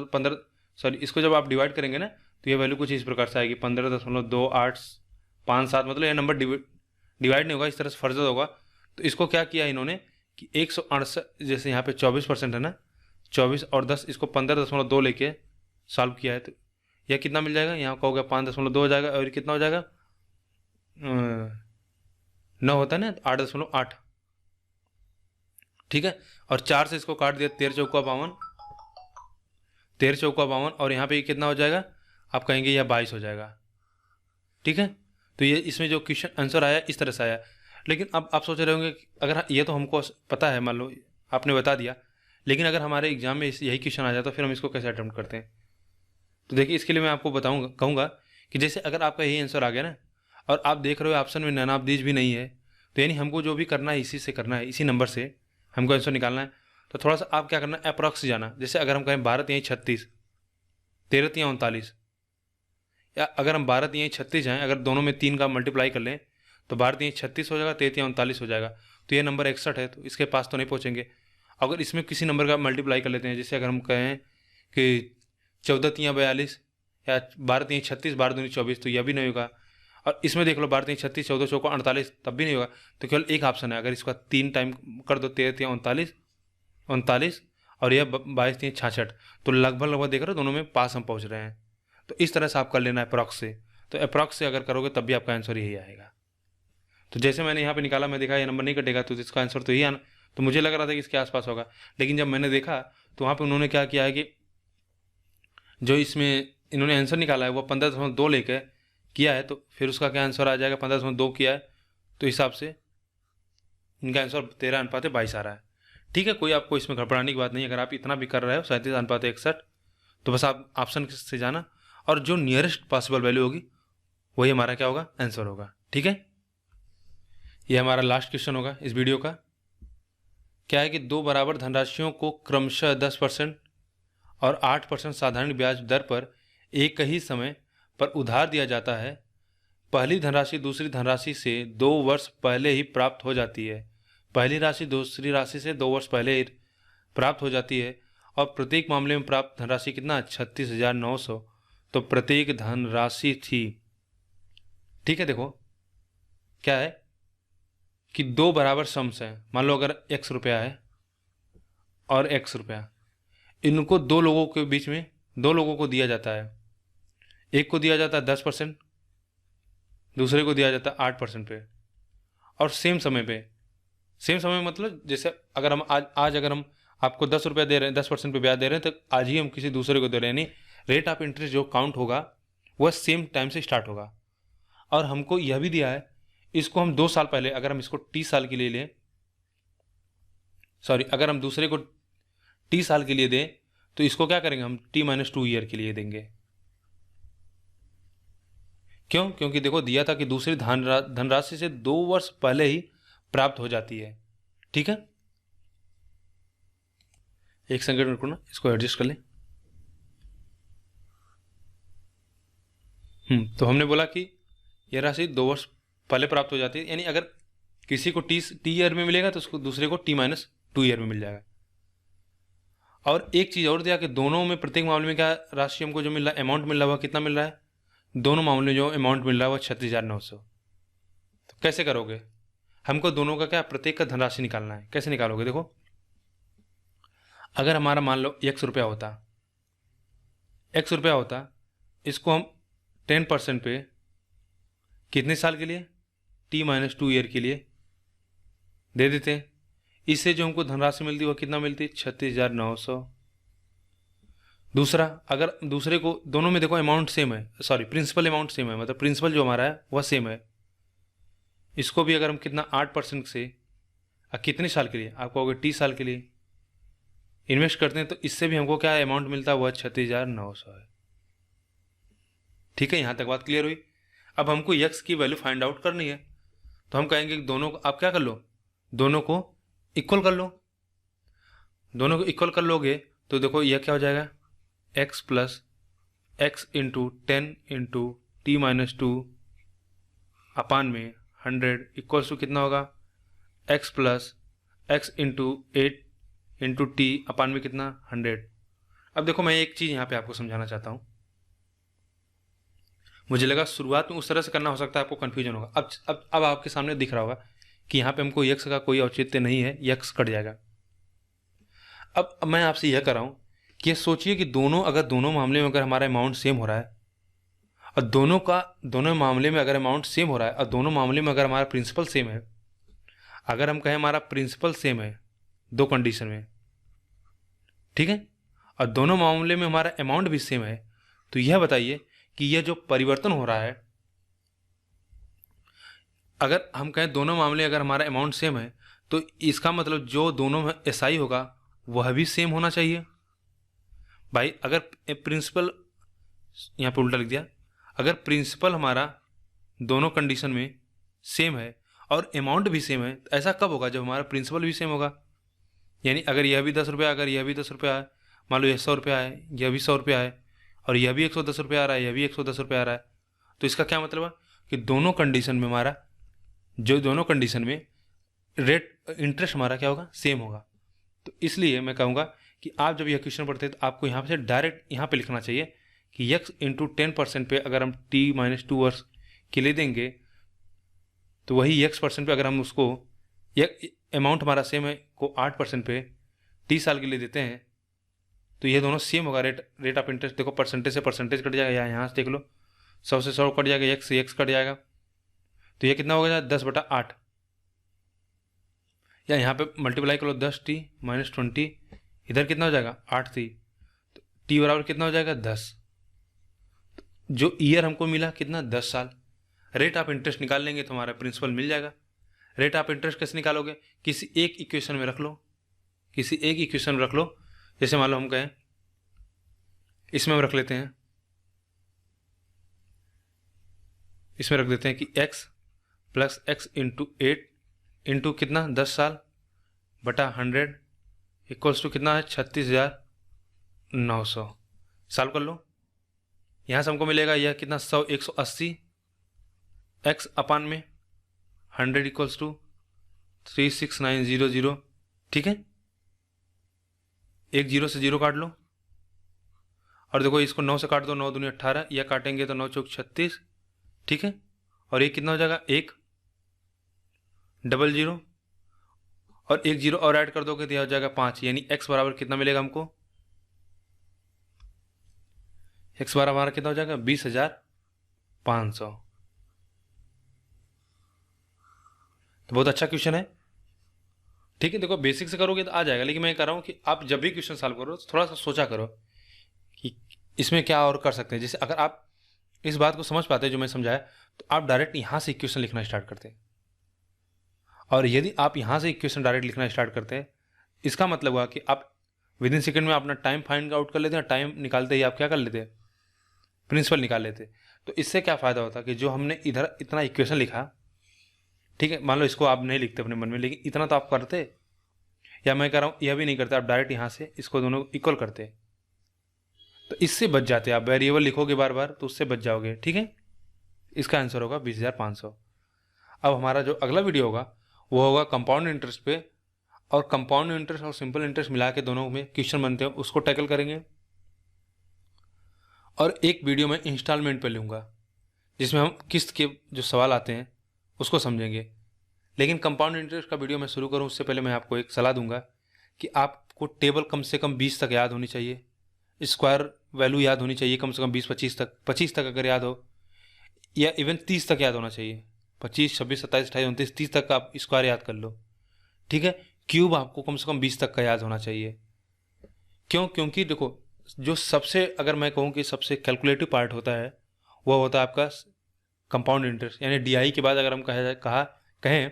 सॉरी इसको जब आप डिवाइड करेंगे ना, तो ये वैल्यू कुछ इस प्रकार से आएगी 15.2857, मतलब ये नंबर डिवाइड नहीं होगा, इस तरह से फर्जत होगा। तो इसको क्या किया इन्होंने कि 168, जैसे यहाँ पे 24% है ना, 24 और 10 इसको 15.2 लेके सॉल्व किया है, तो यह कितना मिल जाएगा, यहाँ का हो गया 5.2 हो जाएगा, और कितना हो जाएगा 9 होता है ना, 8.8, ठीक है। और 4 से इसको काट दिया 13 चौका 52, 13 चौका 52, और यहाँ पे कितना हो जाएगा, आप कहेंगे यह 22 हो जाएगा, ठीक है। तो ये इसमें जो क्वेश्चन आंसर आया इस तरह से आया। लेकिन अब आप सोच रहे होंगे कि अगर ये तो हमको पता है, मान लो आपने बता दिया, लेकिन अगर हमारे एग्जाम में यही क्वेश्चन आ जाए तो फिर हम इसको कैसे अटेम्प्ट करते हैं। तो देखिए इसके लिए मैं आपको कहूँगा कि जैसे अगर आपका यही आंसर आ गया ना, और आप देख रहे हो ऑप्शन में नन ऑफ दीज भी नहीं है, तो यानी हमको जो भी करना है इसी से करना है, इसी नंबर से हमको आंसर निकालना है। तो थोड़ा सा आप क्या करना है, अप्रॉक्स जाना। जैसे अगर हम कहें 12 3 36, 13 3 39, या अगर हम 12 3 36 जाएँ, अगर दोनों में 3 का मल्टीप्लाई कर लें तो 12 3 36 हो जाएगा, 13 3 39 हो जाएगा। तो ये नंबर 61 है, तो इसके पास तो नहीं पहुँचेंगे। अगर इसमें किसी नंबर का मल्टीप्लाई कर लेते हैं, जैसे अगर हम कहें कि 14 3 42, या 12 3 36, 12 दूनी 24, तो यह भी नहीं होगा। और इसमें देख लो 12 3 36, 14 चौका 48, तब भी नहीं होगा। तो केवल एक ऑप्शन है, अगर इसका 3 टाइम कर दो, 13 3 39, और यह 22 3 66, तो लगभग देख रहे हो दोनों में पास हम पहुँच रहे हैं। तो इस तरह से आप कर लेना अप्रॉक्स से। तो अप्रॉक्स से अगर करोगे तब भी आपका आंसर यही आएगा। तो जैसे मैंने यहाँ पे निकाला, मैं देखा ये नंबर नहीं कटेगा, तो इसका आंसर तो यही आना, तो मुझे लग रहा था कि इसके आसपास होगा। लेकिन जब मैंने देखा तो वहाँ पे उन्होंने क्या किया है कि जो इसमें इन्होंने आंसर निकाला है वो 15.2 लेकर किया है, तो फिर उसका क्या आंसर आ जाएगा, 15.2 किया है, तो हिसाब से इनका आंसर 13:22 आ रहा है। ठीक है, कोई आपको इसमें घबराने की बात नहीं। अगर आप इतना भी कर रहे हो 37:61, तो बस आप ऑप्शन से जाना, और जो नियरेस्ट पॉसिबल वैल्यू होगी वही हमारा क्या होगा, आंसर होगा। ठीक है, ये हमारा लास्ट क्वेश्चन होगा इस वीडियो का। क्या है कि दो बराबर धनराशियों को क्रमशः 10% और 8% साधारण ब्याज दर पर एक ही समय पर उधार दिया जाता है। पहली धनराशि दूसरी धनराशि से 2 वर्ष पहले ही प्राप्त हो जाती है। पहली राशि दूसरी राशि से 2 वर्ष पहले ही प्राप्त हो जाती है और प्रत्येक मामले में प्राप्त धनराशि कितना 36,900, तो प्रत्येक धनराशि थी। ठीक है, देखो क्या है कि दो बराबर सम्स हैं। मान लो अगर x रुपया है और x रुपया, इनको दो लोगों के बीच में दो लोगों को दिया जाता है। एक को दिया जाता है 10%, दूसरे को दिया जाता है 8% पे, और सेम समय मतलब जैसे अगर हम आज अगर हम आपको 10 रुपया दे रहे हैं, 10% पे ब्याज दे रहे हैं, तो आज ही हम किसी दूसरे को दे रहे हैं। यानी रेट ऑफ इंटरेस्ट जो काउंट होगा वह सेम टाइम से स्टार्ट होगा। और हमको यह भी दिया है, इसको हम 2 साल पहले, अगर हम इसको 30 साल के लिए लें, सॉरी, अगर हम दूसरे को 30 साल के लिए दें तो इसको क्या करेंगे हम T-2 ईयर के लिए देंगे। क्यों? क्योंकि देखो दिया था कि दूसरी धनराशि से 2 वर्ष पहले ही प्राप्त हो जाती है। ठीक है, एक सेकंड रुको ना, इसको एडजस्ट कर लें। तो हमने बोला कि यह राशि 2 वर्ष पहले प्राप्त हो जाती है। यानी अगर किसी को टी ईयर में मिलेगा तो उसको दूसरे को T-2 ईयर में मिल जाएगा। और एक चीज़ और दिया कि दोनों में प्रत्येक मामले में क्या राशि हमको जो मिल रहा है, अमाउंट मिल रहा है, वह कितना मिल रहा है? दोनों मामले में जो अमाउंट मिल रहा है वह 36,900। तो कैसे करोगे? हमको दोनों का क्या प्रत्येक का धनराशि निकालना है। कैसे निकालोगे? देखो, अगर हमारा मान लो x रुपया होता, इसको हम 10% पे कितने साल के लिए? T-2 ईयर के लिए दे देते हैं। इससे जो हमको धनराशि मिलती है वह कितना मिलती है? 36,900। दूसरा, अगर दूसरे को, दोनों में देखो अमाउंट सेम है, सॉरी प्रिंसिपल अमाउंट सेम है, मतलब प्रिंसिपल जो हमारा है वह सेम है। इसको भी अगर हम कितना 8% से कितने साल के लिए, आप कहोगे 30 साल के लिए इन्वेस्ट करते हैं, तो इससे भी हमको क्या अमाउंट मिलता है? वह 36,900 है। ठीक है, यहाँ तक बात क्लियर हुई। अब हमको x की वैल्यू फाइंड आउट करनी है, तो हम कहेंगे कि दोनों को आप क्या कर लो, दोनों को इक्वल कर लो। दोनों को इक्वल कर लोगे तो देखो यह क्या हो जाएगा, x plus x into 10 into T-2 अपान में 100 इक्वल्स टू कितना होगा, x plus x into 8 into T अपान में कितना 100। अब देखो मैं एक चीज़ यहाँ पे आपको समझाना चाहता हूँ। मुझे लगा शुरुआत में उस तरह से करना हो सकता है आपको कन्फ्यूजन होगा। अब आपके सामने दिख रहा होगा कि यहाँ पे हमको x का कोई औचित्य नहीं है, x कट जाएगा। अब मैं आपसे यह कर रहा हूँ कि ये सोचिए कि दोनों मामले में अगर हमारा अमाउंट सेम हो रहा है, और दोनों मामले में अगर अमाउंट सेम हो रहा है, और दोनों मामले में अगर हमारा प्रिंसिपल सेम है, अगर हम कहें हमारा प्रिंसिपल सेम है दो कंडीशन में, ठीक है, और दोनों मामले में हमारा अमाउंट भी सेम है, तो यह बताइए कि यह जो परिवर्तन हो रहा है, अगर हम कहें दोनों मामले अगर हमारा अमाउंट सेम है, तो इसका मतलब जो दोनों में SI होगा वह भी सेम होना चाहिए। भाई अगर प्रिंसिपल, यहाँ पे उल्टा लिख दिया, अगर प्रिंसिपल हमारा दोनों कंडीशन में सेम है और अमाउंट भी सेम है, तो ऐसा कब होगा? जब हमारा प्रिंसिपल भी सेम होगा। यानी अगर यह भी 10 रुपया, अगर यह भी 10 रुपया है, मान लो यह 100 रुपया है, यह भी 100 रुपया है, और यह भी 110 रुपया आ रहा है, यह भी 110 रुपया आ रहा है, तो इसका क्या मतलब है कि दोनों कंडीशन में हमारा, जो दोनों कंडीशन में रेट इंटरेस्ट हमारा क्या होगा, सेम होगा। तो इसलिए मैं कहूँगा कि आप जब यह क्वेश्चन पढ़ते हैं तो आपको यहाँ से डायरेक्ट यहाँ पे लिखना चाहिए कि x इंटू 10% पे अगर हम T-2 वर्ष के लिए देंगे, तो वही x% पे अगर हम उसको, अमाउंट हमारा सेम है को 8% पे 30 साल के लिए देते हैं, तो ये दोनों सेम होगा। रेट ऑफ इंटरेस्ट देखो, परसेंटेज से परसेंटेज कट जाएगा, यहाँ से देख लो 100 से 100 कट जाएगा, x से x कट जाएगा, तो ये कितना होगा 10/8, या यहाँ पे मल्टीप्लाई करो 10T-20, इधर कितना हो जाएगा 8T, तो T बराबर कितना हो जाएगा 10। जो ईयर हमको मिला कितना 10 साल। रेट ऑफ इंटरेस्ट निकाल लेंगे तो हमारा प्रिंसिपल मिल जाएगा। रेट ऑफ इंटरेस्ट कैसे निकालोगे? किसी एक इक्वेशन में रख लो, किसी एक इक्वेशन में रख लो। जैसे मान लो हम कहें, इसमें हम रख लेते हैं, इसमें रख देते हैं कि x plus x into 8 into कितना 10 साल बटा 100 इक्वल्स टू कितना है 36,900। सॉल्व कर लो। यहाँ से हमको मिलेगा यह कितना 180 x अपान में 100 इक्वल्स टू 36900। ठीक है, एक जीरो से जीरो काट लो और देखो इसको 9 से काट दो, 9 दूनी 18, यह काटेंगे तो 9 चौक 36। ठीक है, और ये कितना हो जाएगा 1 डबल जीरो और एक जीरो और ऐड कर दोगे तो यह हो जाएगा 5, यानी x बराबर कितना मिलेगा हमको, x बराबर हमारा कितना हो जाएगा 20,500। तो बहुत अच्छा क्वेश्चन है। ठीक है, देखो बेसिक से करोगे तो आ जाएगा, लेकिन मैं कह रहा हूं कि आप जब भी क्वेश्चन सॉल्व करो तो थोड़ा सा सोचा करो कि इसमें क्या और कर सकते हैं। जैसे अगर आप इस बात को समझ पाते हैं जो मैं समझाया, तो आप डायरेक्ट यहां से इक्वेशन लिखना स्टार्ट करते हैं। और यदि आप यहां से इक्वेशन डायरेक्ट लिखना स्टार्ट करते हैं, इसका मतलब हुआ कि आप विद इन सेकेंड में अपना टाइम फाइंड आउट कर लेते हैं। टाइम निकालते ही आप क्या कर लेते हैं, प्रिंसिपल निकाल लेते। तो इससे क्या फ़ायदा होता है कि जो हमने इधर इतना इक्वेशन लिखा, ठीक है, मान लो इसको आप नहीं लिखते अपने मन में, लेकिन इतना तो आप करते, या मैं कह रहा हूँ यह भी नहीं करते, आप डायरेक्ट यहाँ से इसको दोनों इक्वल करते, तो इससे बच जाते। आप वेरिएबल लिखोगे बार बार तो उससे बच जाओगे। ठीक है, इसका आंसर होगा 20,500। अब हमारा जो अगला वीडियो होगा वो होगा कंपाउंड इंटरेस्ट पे, और कंपाउंड इंटरेस्ट और सिंपल इंटरेस्ट मिला के दोनों में क्वेश्चन बनते हैं, उसको टैकल करेंगे। और एक वीडियो में इंस्टॉलमेंट पे लूँगा जिसमें हम किस्त के जो सवाल आते हैं उसको समझेंगे। लेकिन कंपाउंड इंटरेस्ट का वीडियो मैं शुरू करूँ उससे पहले मैं आपको एक सलाह दूंगा कि आपको टेबल कम से कम 20 तक याद होनी चाहिए, स्क्वायर वैल्यू याद होनी चाहिए कम से कम 20-25 तक, 25 तक अगर याद हो, या इवन 30 तक याद होना चाहिए। 25, 26, 27, 28, 29, 30 तक आप स्क्वायर याद कर लो। ठीक है, क्यूब आपको कम से कम 20 तक का याद होना चाहिए। क्यों? क्योंकि देखो जो सबसे, अगर मैं कहूँ कि सबसे कैलकुलेटिव पार्ट होता है वो होता है आपका कंपाउंड इंटरेस्ट, यानी डीआई के बाद अगर हम कहें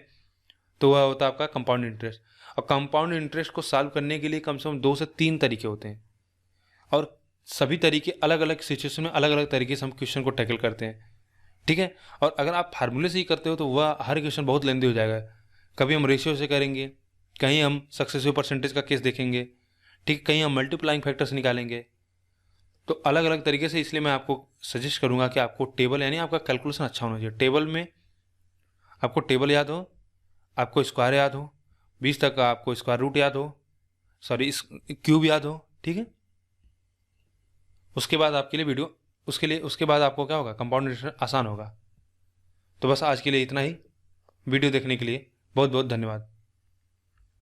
तो वह होता है आपका कंपाउंड इंटरेस्ट। और कंपाउंड इंटरेस्ट को सॉल्व करने के लिए कम से कम 2 से 3 तरीके होते हैं, और सभी तरीके अलग अलग सिचुएशन में अलग अलग तरीके से हम क्वेश्चन को टैकल करते हैं। ठीक है, और अगर आप फार्मूले से ही करते हो तो वह हर क्वेश्चन बहुत लेंदी हो जाएगा। कभी हम रेशियो से करेंगे, कहीं हम सक्सेसिव परसेंटेज का केस देखेंगे, ठीक, कहीं हम मल्टीप्लाइंग फैक्टर से निकालेंगे, तो अलग अलग तरीके से। इसलिए मैं आपको सजेस्ट करूंगा कि आपको टेबल, यानी आपका कैलकुलेशन अच्छा होना चाहिए। टेबल में आपको टेबल याद हो, आपको स्क्वायर याद हो, 20 तक का आपको स्क्वायर रूट याद हो, सॉरी क्यूब याद हो। ठीक है, उसके बाद आपके लिए वीडियो, उसके बाद आपको क्या होगा, कंपाउंड इंटरेस्ट आसान होगा। तो बस आज के लिए इतना ही। वीडियो देखने के लिए बहुत बहुत धन्यवाद।